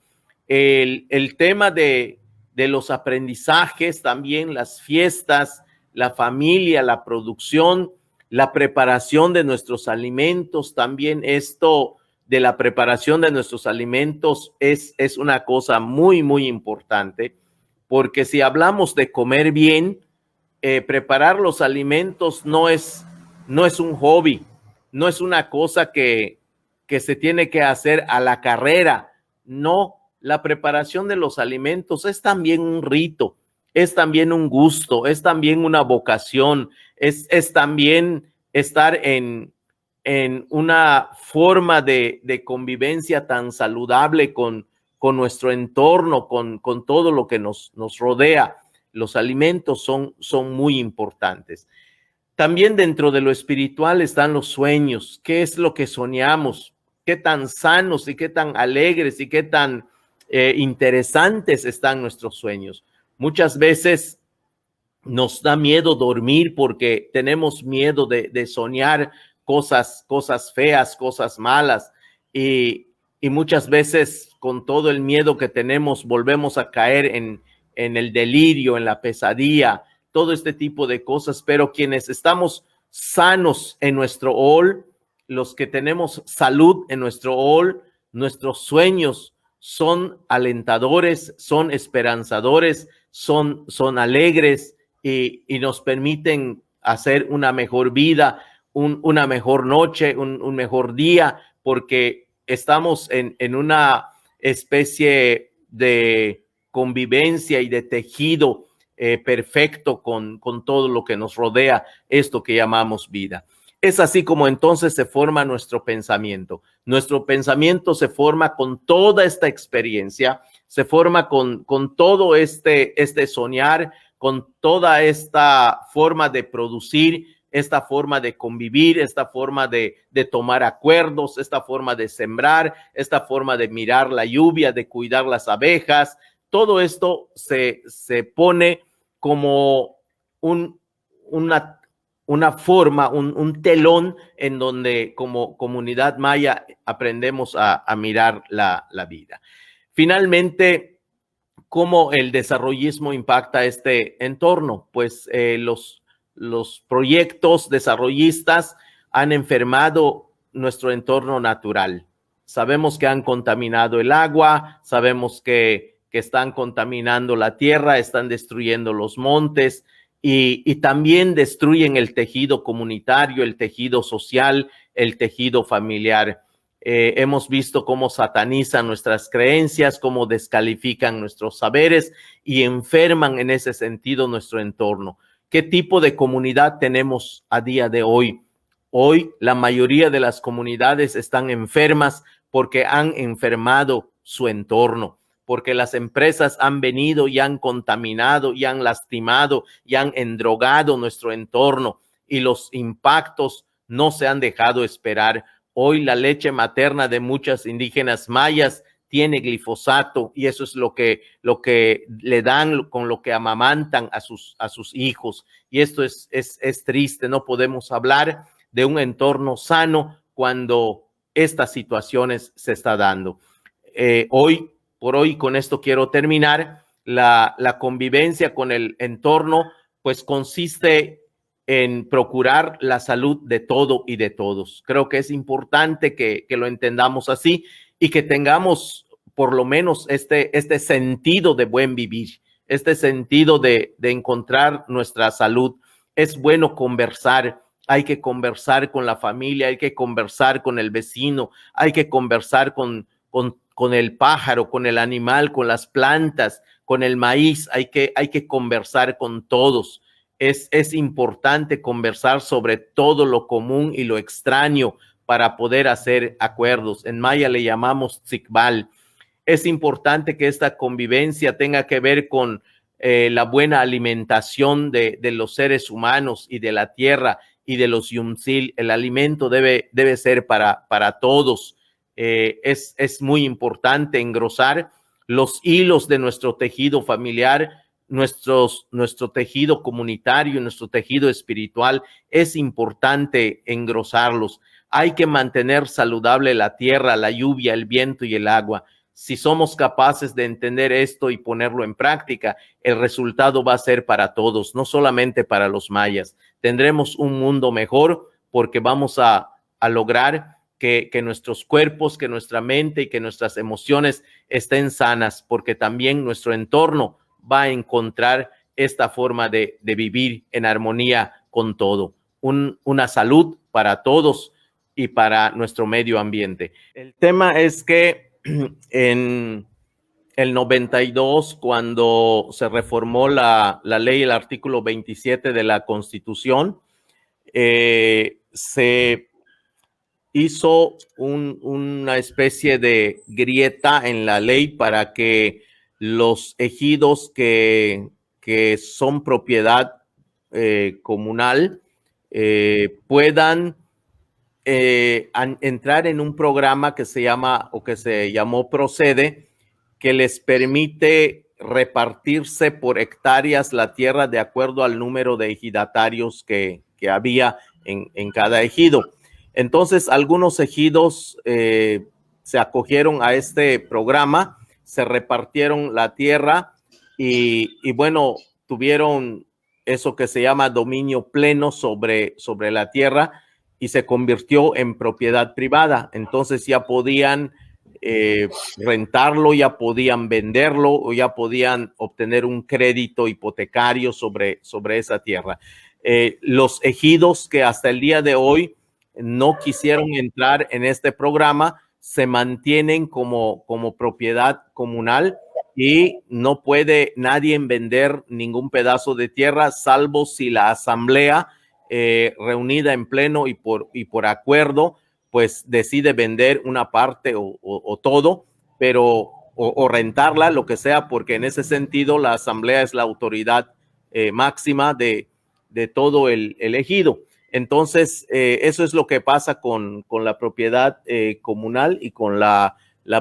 El tema de de los aprendizajes, también las fiestas, la familia, la producción, la preparación de nuestros alimentos. También esto de la preparación de nuestros alimentos es una cosa muy, muy importante, porque si hablamos de comer bien, preparar los alimentos no es un hobby, no es una cosa que se tiene que hacer a la carrera. No, la preparación de los alimentos es también un rito, es también un gusto, es también una vocación, es también estar en una forma de convivencia tan saludable con nuestro entorno, con todo lo que nos rodea. Los alimentos son muy importantes. También dentro de lo espiritual están los sueños. ¿Qué es lo que soñamos? ¿Qué tan sanos y qué tan alegres y qué tan interesantes están nuestros sueños? Muchas veces nos da miedo dormir porque tenemos miedo de soñar cosas feas, cosas malas, y muchas veces con todo el miedo que tenemos volvemos a caer en el delirio, en la pesadilla, todo este tipo de cosas. Pero quienes estamos sanos en nuestro all, los que tenemos salud en nuestro all, nuestros sueños son alentadores, son esperanzadores, son alegres y nos permiten hacer una mejor vida, una mejor noche, un mejor día, porque estamos en una especie de convivencia y de tejido perfecto con todo lo que nos rodea, esto que llamamos vida. Es así como entonces se forma nuestro pensamiento. Nuestro pensamiento se forma con toda esta experiencia, se forma con todo este soñar, con toda esta forma de producir, esta forma de convivir, esta forma de tomar acuerdos, esta forma de sembrar, esta forma de mirar la lluvia, de cuidar las abejas. Todo esto se pone como una forma, un telón en donde como comunidad maya aprendemos a mirar la vida. Finalmente, ¿cómo el desarrollismo impacta este entorno? Pues los proyectos desarrollistas han enfermado nuestro entorno natural. Sabemos que han contaminado el agua, sabemos que están contaminando la tierra, están destruyendo los montes y también destruyen el tejido comunitario, el tejido social, el tejido familiar. Hemos visto cómo satanizan nuestras creencias, cómo descalifican nuestros saberes y enferman en ese sentido nuestro entorno. ¿Qué tipo de comunidad tenemos a día de hoy? Hoy la mayoría de las comunidades están enfermas porque han enfermado su entorno, porque las empresas han venido y han contaminado y han lastimado y han endrogado nuestro entorno y los impactos no se han dejado esperar. Hoy la leche materna de muchas indígenas mayas tiene glifosato y eso es lo que le dan, con lo que amamantan a sus hijos. Y esto es triste. No podemos hablar de un entorno sano cuando estas situaciones se está dando. Hoy por hoy, con esto quiero terminar. La convivencia con el entorno pues consiste en procurar la salud de todo y de todos. Creo que es importante que lo entendamos así y que tengamos por lo menos este sentido de buen vivir, este sentido de encontrar nuestra salud. Es bueno conversar, hay que conversar con la familia, hay que conversar con el vecino, hay que conversar con el pájaro, con el animal, con las plantas, con el maíz, hay que conversar con todos. Es importante conversar sobre todo lo común y lo extraño para poder hacer acuerdos. En maya le llamamos tzikbal. Es importante que esta convivencia tenga que ver con la buena alimentación de los seres humanos y de la tierra y de los yumtzil. El alimento debe ser para todos. Es muy importante engrosar los hilos de nuestro tejido familiar, nuestro tejido comunitario, nuestro tejido espiritual. Es importante engrosarlos. Hay que mantener saludable la tierra, la lluvia, el viento y el agua. si somos capaces de entender esto y ponerlo en práctica, el resultado va a ser para todos, no solamente para los mayas. Tendremos un mundo mejor porque vamos a lograr que nuestros cuerpos, que nuestra mente y que nuestras emociones estén sanas, porque también nuestro entorno va a encontrar esta forma de vivir en armonía con todo. Una salud para todos y para nuestro medio ambiente. El tema es que en el 92, cuando se reformó la ley, el artículo 27 de la Constitución, se hizo una especie de grieta en la ley para que los ejidos que son propiedad comunal puedan entrar en un programa que se llama o que se llamó Procede, que les permite repartirse por hectáreas la tierra de acuerdo al número de ejidatarios que había en cada ejido. Entonces, algunos ejidos se acogieron a este programa, se repartieron la tierra y bueno, tuvieron eso que se llama dominio pleno sobre la tierra y se convirtió en propiedad privada. Entonces ya podían rentarlo, ya podían venderlo o ya podían obtener un crédito hipotecario sobre esa tierra. Los ejidos que hasta el día de hoy no quisieron entrar en este programa se mantienen como propiedad comunal y no puede nadie vender ningún pedazo de tierra salvo si la asamblea reunida en pleno y por acuerdo pues decide vender una parte o todo, pero o rentarla, lo que sea, porque en ese sentido la asamblea es la autoridad máxima de todo el ejido. Entonces, eso es lo que pasa con la propiedad comunal y con la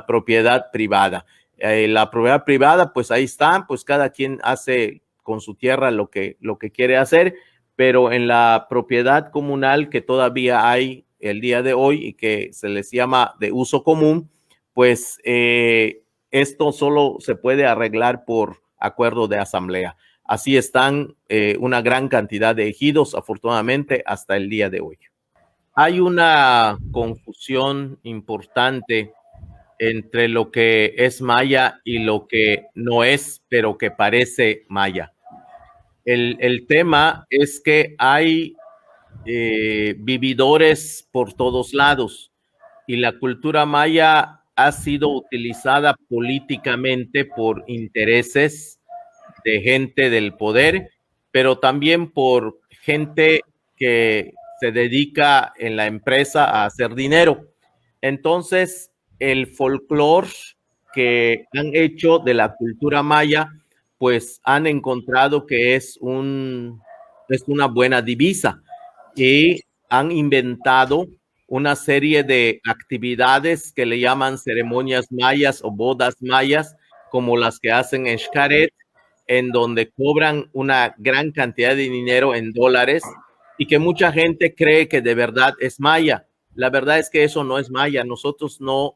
propiedad privada. La propiedad privada, pues ahí está, pues cada quien hace con su tierra lo que quiere hacer, pero en la propiedad comunal que todavía hay el día de hoy y que se les llama de uso común, pues esto solo se puede arreglar por acuerdo de asamblea. Así están una gran cantidad de ejidos, afortunadamente, hasta el día de hoy. Hay una confusión importante entre lo que es maya y lo que no es, pero que parece maya. El tema es que hay vividores por todos lados y la cultura maya ha sido utilizada políticamente por intereses de gente del poder, pero también por gente que se dedica en la empresa a hacer dinero. Entonces, el folclore que han hecho de la cultura maya, pues han encontrado que es una buena divisa y han inventado una serie de actividades que le llaman ceremonias mayas o bodas mayas, como las que hacen en Xcaret, en donde cobran una gran cantidad de dinero en dólares y que mucha gente cree que de verdad es maya. La verdad es que eso no es maya. Nosotros no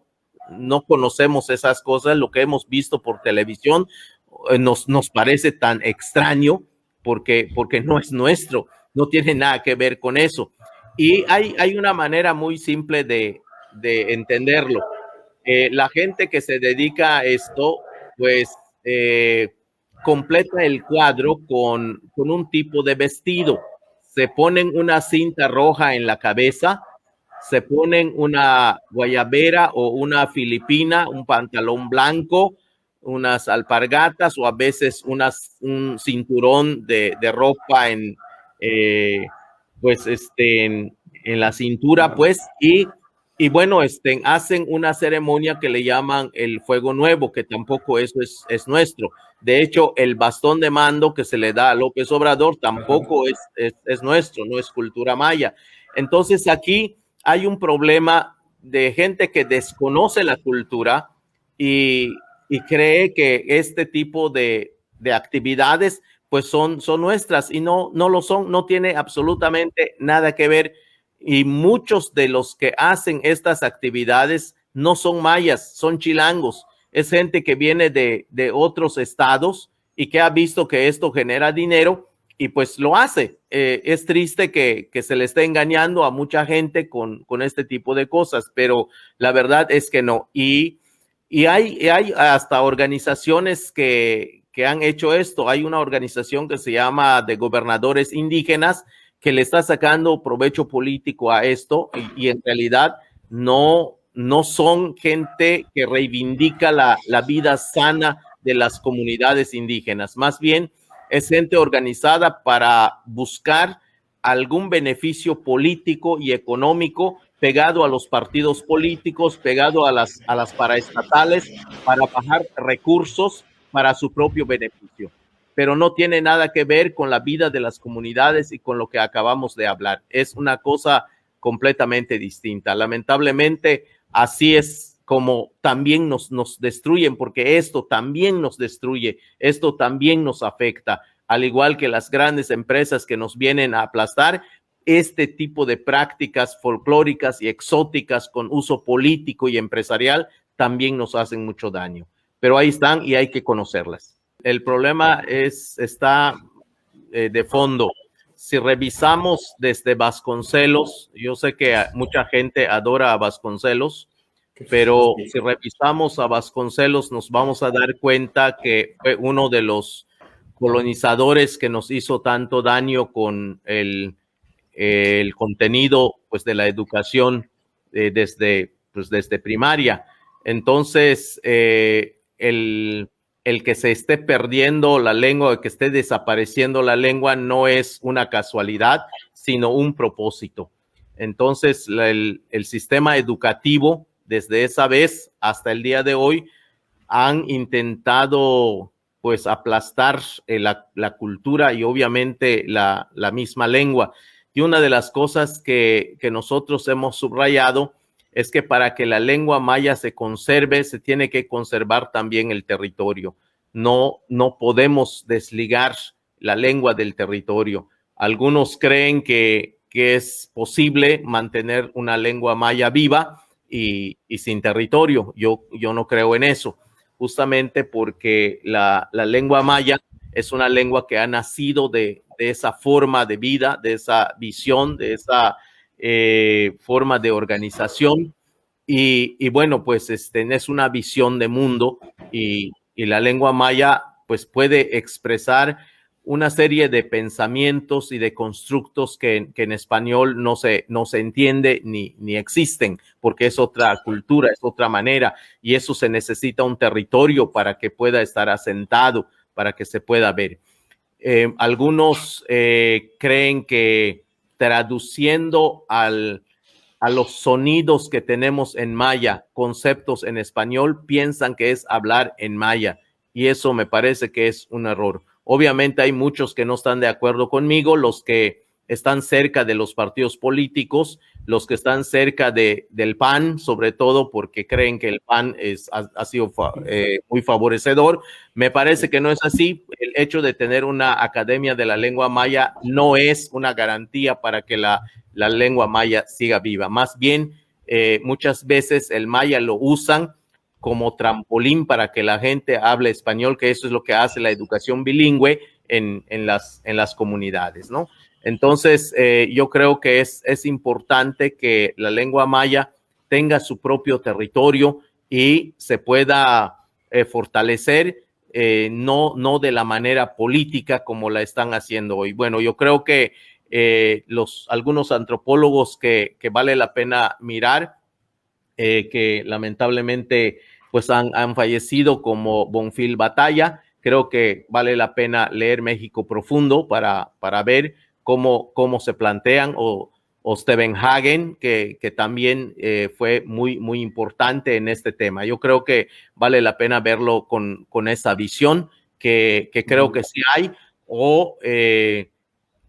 conocemos esas cosas. Lo que hemos visto por televisión nos parece tan extraño porque no es nuestro, no tiene nada que ver con eso. Y hay una manera muy simple de entenderlo. La gente que se dedica a esto, pues completa el cuadro con un tipo de vestido. Se ponen una cinta roja en la cabeza, se ponen una guayabera o una filipina, un pantalón blanco, unas alpargatas o a veces un cinturón de ropa en la cintura, pues, y bueno, hacen una ceremonia que le llaman el fuego nuevo, que tampoco eso es nuestro. De hecho, el bastón de mando que se le da a López Obrador tampoco es nuestro, no es cultura maya. Entonces aquí hay un problema de gente que desconoce la cultura y cree que este tipo de actividades pues son nuestras y no lo son, no tiene absolutamente nada que ver. Y muchos de los que hacen estas actividades no son mayas, son chilangos. es gente que viene de otros estados y que ha visto que esto genera dinero y pues lo hace. Es triste que se le esté engañando a mucha gente con este tipo de cosas, pero la verdad es que no. Y hay hasta organizaciones que han hecho esto. Hay una organización que se llama de gobernadores indígenas que le está sacando provecho político a esto y en realidad no son gente que reivindica la vida sana de las comunidades indígenas. Más bien es gente organizada para buscar algún beneficio político y económico pegado a los partidos políticos, pegado a las paraestatales, para bajar recursos para su propio beneficio. Pero no tiene nada que ver con la vida de las comunidades y con lo que acabamos de hablar. Es una cosa completamente distinta. Lamentablemente, así es como también nos destruyen, porque esto también nos destruye, esto también nos afecta, al igual que las grandes empresas que nos vienen a aplastar. Este tipo de prácticas folclóricas y exóticas con uso político y empresarial también nos hacen mucho daño, pero ahí están y hay que conocerlas. El problema está de fondo. Si revisamos desde Vasconcelos, yo sé que mucha gente adora a Vasconcelos, pero si revisamos a Vasconcelos nos vamos a dar cuenta que fue uno de los colonizadores que nos hizo tanto daño con el contenido pues de la educación desde primaria. Entonces, el que se esté perdiendo la lengua, que esté desapareciendo la lengua, no es una casualidad, sino un propósito. Entonces, el sistema educativo, desde esa vez hasta el día de hoy, han intentado pues aplastar la cultura y obviamente la misma lengua. Y una de las cosas que nosotros hemos subrayado es que para que la lengua maya se conserve, se tiene que conservar también el territorio. No podemos desligar la lengua del territorio. Algunos creen que es posible mantener una lengua maya viva y sin territorio. Yo no creo en eso, justamente porque la lengua maya es una lengua que ha nacido de esa forma de vida, de esa visión, de esa forma de organización y bueno, pues es una visión de mundo y la lengua maya pues puede expresar una serie de pensamientos y de constructos que en español no se entiende ni existen, porque es otra cultura, es otra manera, y eso se necesita un territorio para que pueda estar asentado, para que se pueda ver. Algunos creen que traduciendo a los sonidos que tenemos en maya, conceptos en español, piensan que es hablar en maya, y eso me parece que es un error. Obviamente hay muchos que no están de acuerdo conmigo, los que están cerca de los partidos políticos, los que están cerca del PAN, sobre todo porque creen que el PAN ha sido muy favorecedor. Me parece que no es así. El hecho de tener una academia de la lengua maya no es una garantía para que la lengua maya siga viva. Más bien, muchas veces el maya lo usan como trampolín para que la gente hable español, que eso es lo que hace la educación bilingüe en las comunidades, ¿no? Entonces, yo creo que es importante que la lengua maya tenga su propio territorio y se pueda fortalecer, no de la manera política como la están haciendo hoy. Bueno, yo creo que algunos antropólogos que vale la pena mirar, que lamentablemente pues han fallecido, como Bonfil Batalla. Creo que vale la pena leer México Profundo para ver cómo se plantean, o Stephen Hagen, que también fue muy importante en este tema. Yo creo que vale la pena verlo con esa visión que creo que sí hay, o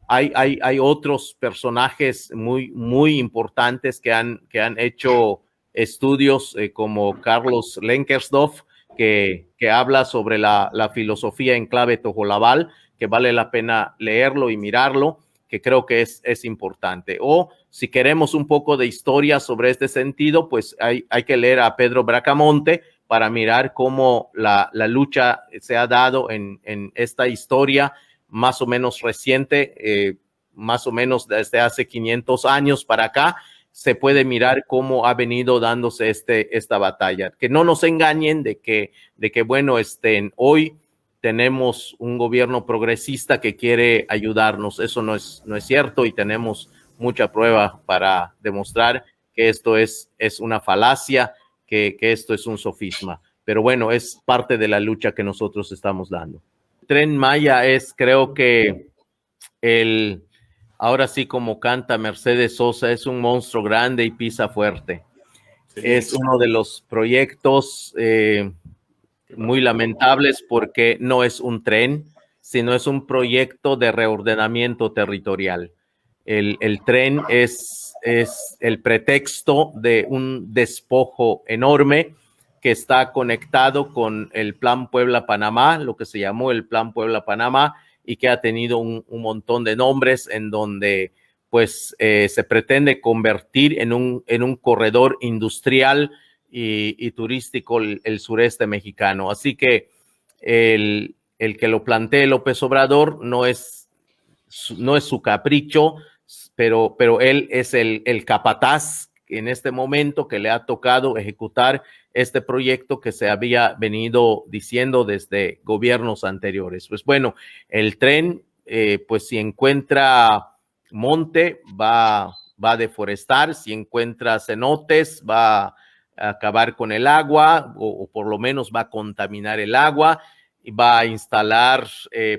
hay otros personajes muy importantes que han hecho estudios como Carlos Lenkersdorf, que habla sobre la filosofía en clave tojolabal, que vale la pena leerlo y mirarlo, que creo que es importante. O si queremos un poco de historia sobre este sentido, pues hay que leer a Pedro Bracamonte para mirar cómo la lucha se ha dado en esta historia más o menos reciente, más o menos desde hace 500 años para acá. Se puede mirar cómo ha venido dándose esta batalla. Que no nos engañen de que bueno, hoy tenemos un gobierno progresista que quiere ayudarnos. Eso no es cierto, y tenemos mucha prueba para demostrar que esto es una falacia, que esto es un sofisma. Pero bueno, es parte de la lucha que nosotros estamos dando. El Tren Maya creo que ahora sí, como canta Mercedes Sosa, es un monstruo grande y pisa fuerte. Sí. Es uno de los proyectos muy lamentables porque no es un tren, sino es un proyecto de reordenamiento territorial. El tren es el pretexto de un despojo enorme que está conectado con el Plan Puebla-Panamá, lo que se llamó el Plan Puebla-Panamá, y que ha tenido un montón de nombres en donde pues se pretende convertir en un corredor industrial y turístico el sureste mexicano. Así que el que lo plantee López Obrador no es su capricho, pero él es el capataz en este momento que le ha tocado ejecutar este proyecto que se había venido diciendo desde gobiernos anteriores. Pues bueno, el tren, pues si encuentra monte, va a deforestar, si encuentra cenotes, va a acabar con el agua, o por lo menos va a contaminar el agua, y va a instalar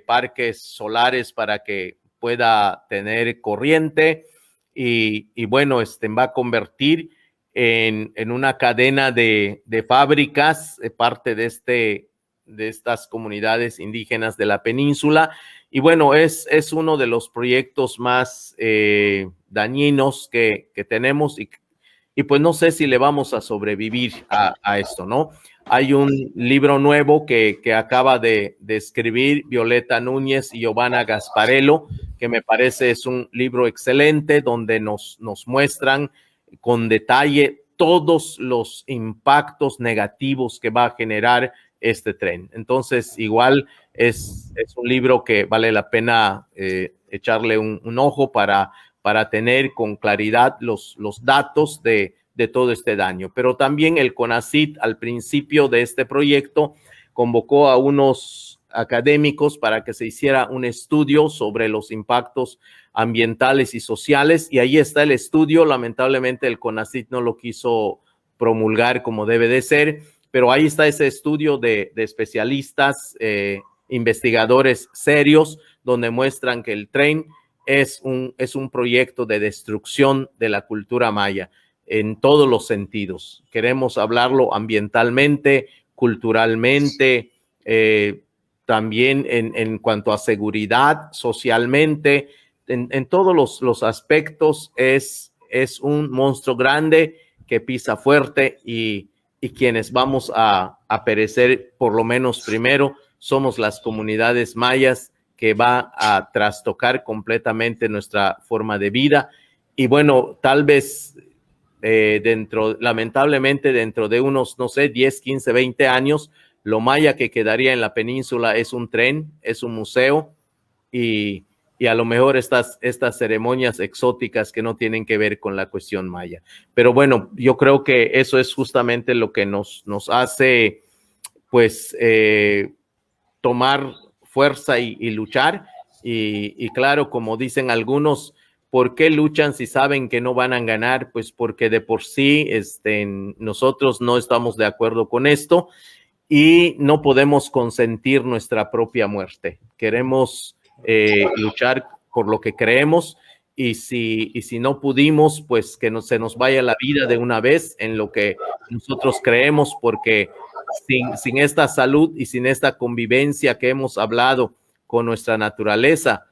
parques solares para que pueda tener corriente, y bueno, va a convertir en una cadena de fábricas, parte de estas comunidades indígenas de la península. Y bueno, es uno de los proyectos más dañinos que tenemos, y pues no sé si le vamos a sobrevivir a esto, ¿no? Hay un libro nuevo que acaba de escribir Violeta Núñez y Giovanna Gasparello, que me parece es un libro excelente, donde nos muestran con detalle todos los impactos negativos que va a generar este tren. Entonces, igual es un libro que vale la pena echarle un ojo para tener con claridad los datos de todo este daño. Pero también el CONACYT, al principio de este proyecto, convocó a unos académicos para que se hiciera un estudio sobre los impactos ambientales y sociales, y ahí está el estudio. Lamentablemente el CONACYT no lo quiso promulgar como debe de ser, pero ahí está ese estudio de especialistas, investigadores serios, donde muestran que el tren es un proyecto de destrucción de la cultura maya en todos los sentidos. Queremos hablarlo ambientalmente, culturalmente, también en cuanto a seguridad, socialmente, en todos los aspectos. Es un monstruo grande que pisa fuerte, y quienes vamos a perecer, por lo menos primero, somos las comunidades mayas, que va a trastocar completamente nuestra forma de vida. Y bueno, tal vez lamentablemente dentro de unos, no sé, 10, 15, 20 años, lo maya que quedaría en la península es un tren, es un museo, y a lo mejor estas ceremonias exóticas que no tienen que ver con la cuestión maya. Pero bueno, yo creo que eso es justamente lo que nos hace, pues, tomar fuerza y luchar. Y claro, como dicen algunos, ¿por qué luchan si saben que no van a ganar? Pues porque de por sí nosotros no estamos de acuerdo con esto, y no podemos consentir nuestra propia muerte. Queremos luchar por lo que creemos, y si no pudimos, pues que se nos vaya la vida de una vez en lo que nosotros creemos, porque sin esta salud y sin esta convivencia que hemos hablado con nuestra naturaleza,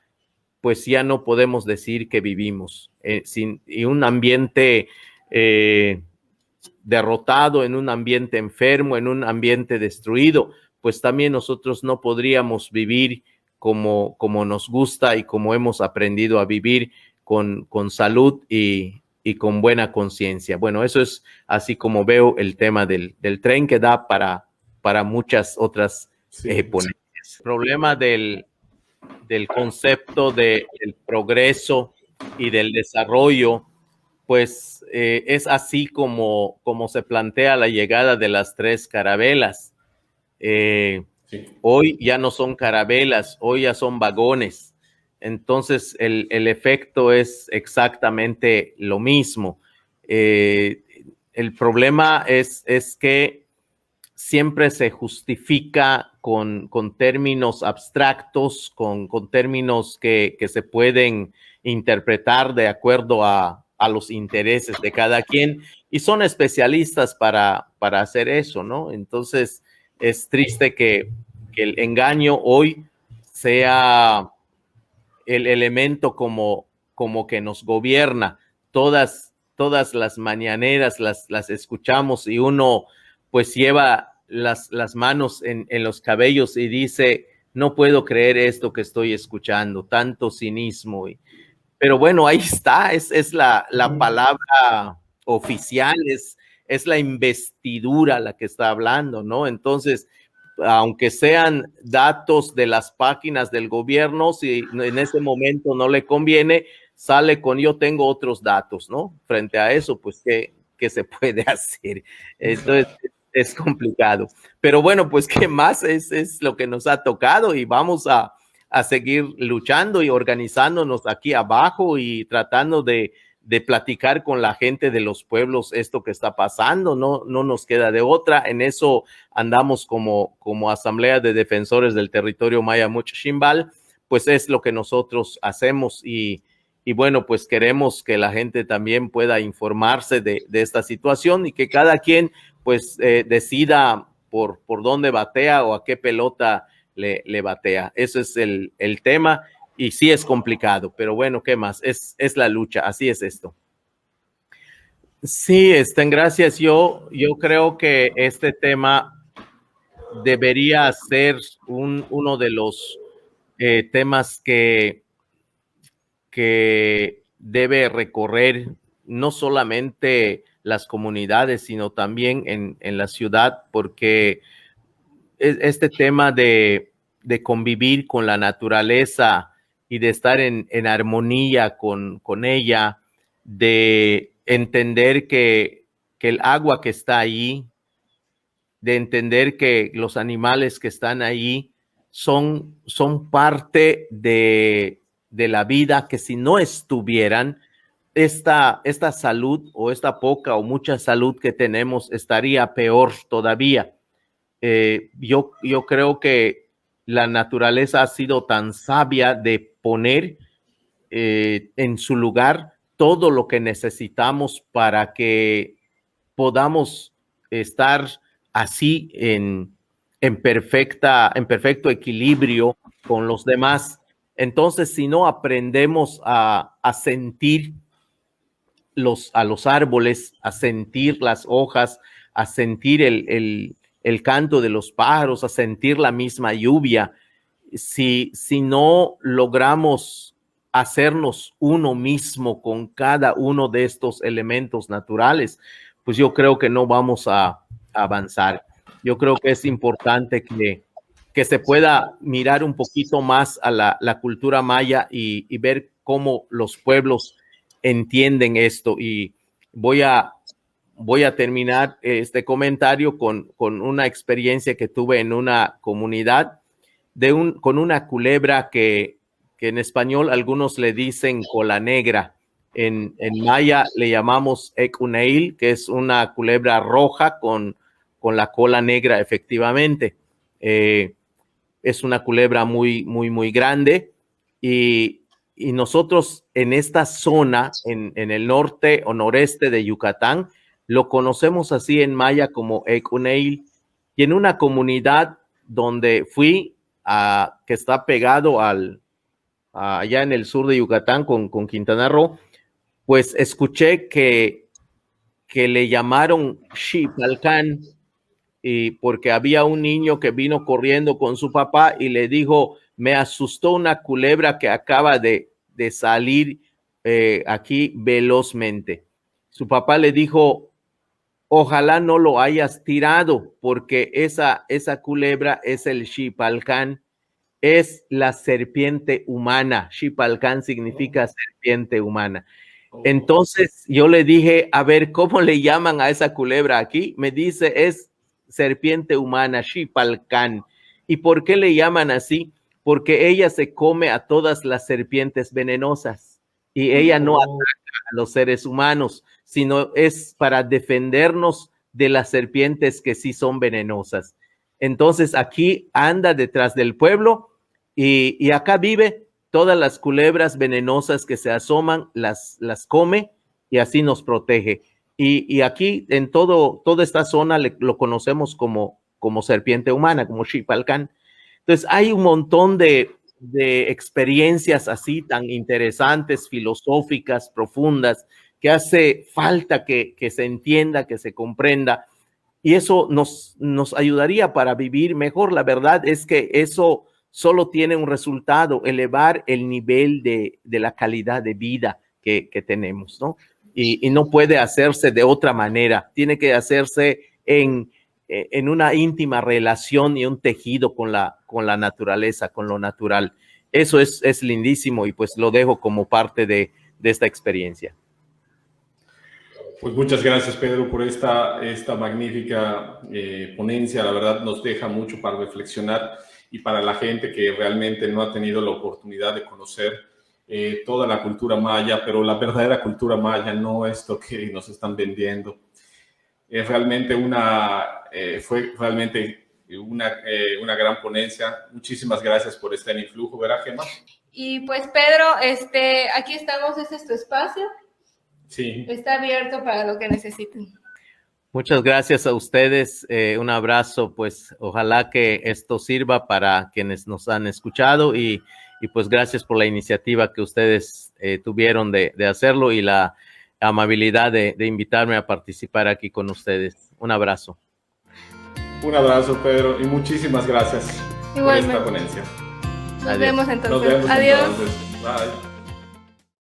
pues ya no podemos decir que vivimos. Y un ambiente derrotado, en un ambiente enfermo, en un ambiente destruido, pues también nosotros no podríamos vivir como nos gusta y como hemos aprendido a vivir con salud y con buena conciencia. Bueno, eso es así como veo el tema del tren, que da para muchas otras ponencias. El problema del concepto del progreso y del desarrollo, pues es así como se plantea la llegada de las 3 carabelas. Hoy ya no son carabelas, hoy ya son vagones. Entonces el efecto es exactamente lo mismo. El problema es que siempre se justifica con términos abstractos, con términos que se pueden interpretar de acuerdo a los intereses de cada quien, y son especialistas para hacer eso, ¿no? Entonces es triste que el engaño hoy sea el elemento como que nos gobierna. Todas las mañaneras las escuchamos y uno pues lleva las manos en los cabellos y dice, no puedo creer esto que estoy escuchando, tanto cinismo. Pero bueno, ahí está, es la palabra oficial, es la investidura la que está hablando, ¿no? Entonces, aunque sean datos de las páginas del gobierno, si en ese momento no le conviene, sale con yo tengo otros datos, ¿no? Frente a eso, pues, ¿qué se puede hacer? Entonces, es complicado. Pero bueno, pues, ¿qué más? Es lo que nos ha tocado y vamos a seguir luchando y organizándonos aquí abajo y tratando de platicar con la gente de los pueblos esto que está pasando. No nos queda de otra. En eso andamos como Asamblea de Defensores del Territorio Maya Muchichimbal, pues es lo que nosotros hacemos y bueno, pues queremos que la gente también pueda informarse de esta situación y que cada quien pues decida por dónde batea o a qué pelota le batea. Eso es el tema y sí es complicado, pero bueno, ¿qué más? Es la lucha, así es esto. Sí, gracias. Yo creo que este tema debería ser uno de los temas que debe recorrer no solamente las comunidades, sino también en la ciudad, porque este tema de convivir con la naturaleza y de estar en armonía con ella, de entender que el agua que está ahí, de entender que los animales que están ahí son parte de la vida, que si no estuvieran, esta salud o esta poca o mucha salud que tenemos estaría peor todavía. Yo creo que la naturaleza ha sido tan sabia de poner en su lugar todo lo que necesitamos para que podamos estar así en perfecto equilibrio con los demás. Entonces, si no aprendemos a sentir a los árboles, a sentir las hojas, a sentir el canto de los pájaros, a sentir la misma lluvia, si no logramos hacernos uno mismo con cada uno de estos elementos naturales, pues yo creo que no vamos a avanzar. Yo creo que es importante que se pueda mirar un poquito más a la cultura maya y ver cómo los pueblos entienden esto. Y voy a terminar este comentario con una experiencia que tuve en una comunidad con una culebra que en español algunos le dicen cola negra. En maya le llamamos ecuneil, que es una culebra roja con la cola negra, efectivamente. Es una culebra muy, muy, muy grande y nosotros en esta zona, en el norte o noreste de Yucatán, lo conocemos así en maya como ecuneil. Y en una comunidad donde fui, que está pegado allá en el sur de Yucatán con Quintana Roo, pues escuché que le llamaron Xipalcán y porque había un niño que vino corriendo con su papá y le dijo, me asustó una culebra que acaba de salir aquí velozmente. Su papá le dijo, ojalá no lo hayas tirado, porque esa culebra es el Xipalcán, es la serpiente humana. Xipalcán significa serpiente humana. Entonces yo le dije, a ver, ¿cómo le llaman a esa culebra aquí? Me dice, es serpiente humana, Xipalcán. ¿Y por qué le llaman así? Porque ella se come a todas las serpientes venenosas y ella no ataca a los seres humanos, sino es para defendernos de las serpientes que sí son venenosas. Entonces aquí anda detrás del pueblo y acá vive. Todas las culebras venenosas que se asoman las come y así nos protege. Y aquí en toda esta zona lo conocemos como serpiente humana, como Xipalcán. Entonces hay un montón de experiencias así tan interesantes, filosóficas, profundas, que hace falta que se entienda, que se comprenda. Y eso nos ayudaría para vivir mejor. La verdad es que eso solo tiene un resultado, elevar el nivel de la calidad de vida que tenemos, ¿no? Y no puede hacerse de otra manera, tiene que hacerse en una íntima relación y un tejido con la naturaleza, con lo natural. Eso es lindísimo y pues lo dejo como parte de esta experiencia. Pues muchas gracias, Pedro, por esta magnífica ponencia. La verdad nos deja mucho para reflexionar. Y para la gente que realmente no ha tenido la oportunidad de conocer toda la cultura maya, pero la verdadera cultura maya no es lo que nos están vendiendo. Es realmente fue realmente una gran ponencia. Muchísimas gracias por estar en Influjo, ¿verdad, Gemma? Y pues, Pedro, aquí estamos, este es tu espacio. Sí. Está abierto para lo que necesiten. Muchas gracias a ustedes, un abrazo, pues ojalá que esto sirva para quienes nos han escuchado y pues gracias por la iniciativa que ustedes tuvieron de hacerlo y la amabilidad de invitarme a participar aquí con ustedes. Un abrazo. Un abrazo, Pedro, y muchísimas gracias por esta ponencia. Nos vemos entonces. Nos vemos Adiós. Entonces. Bye.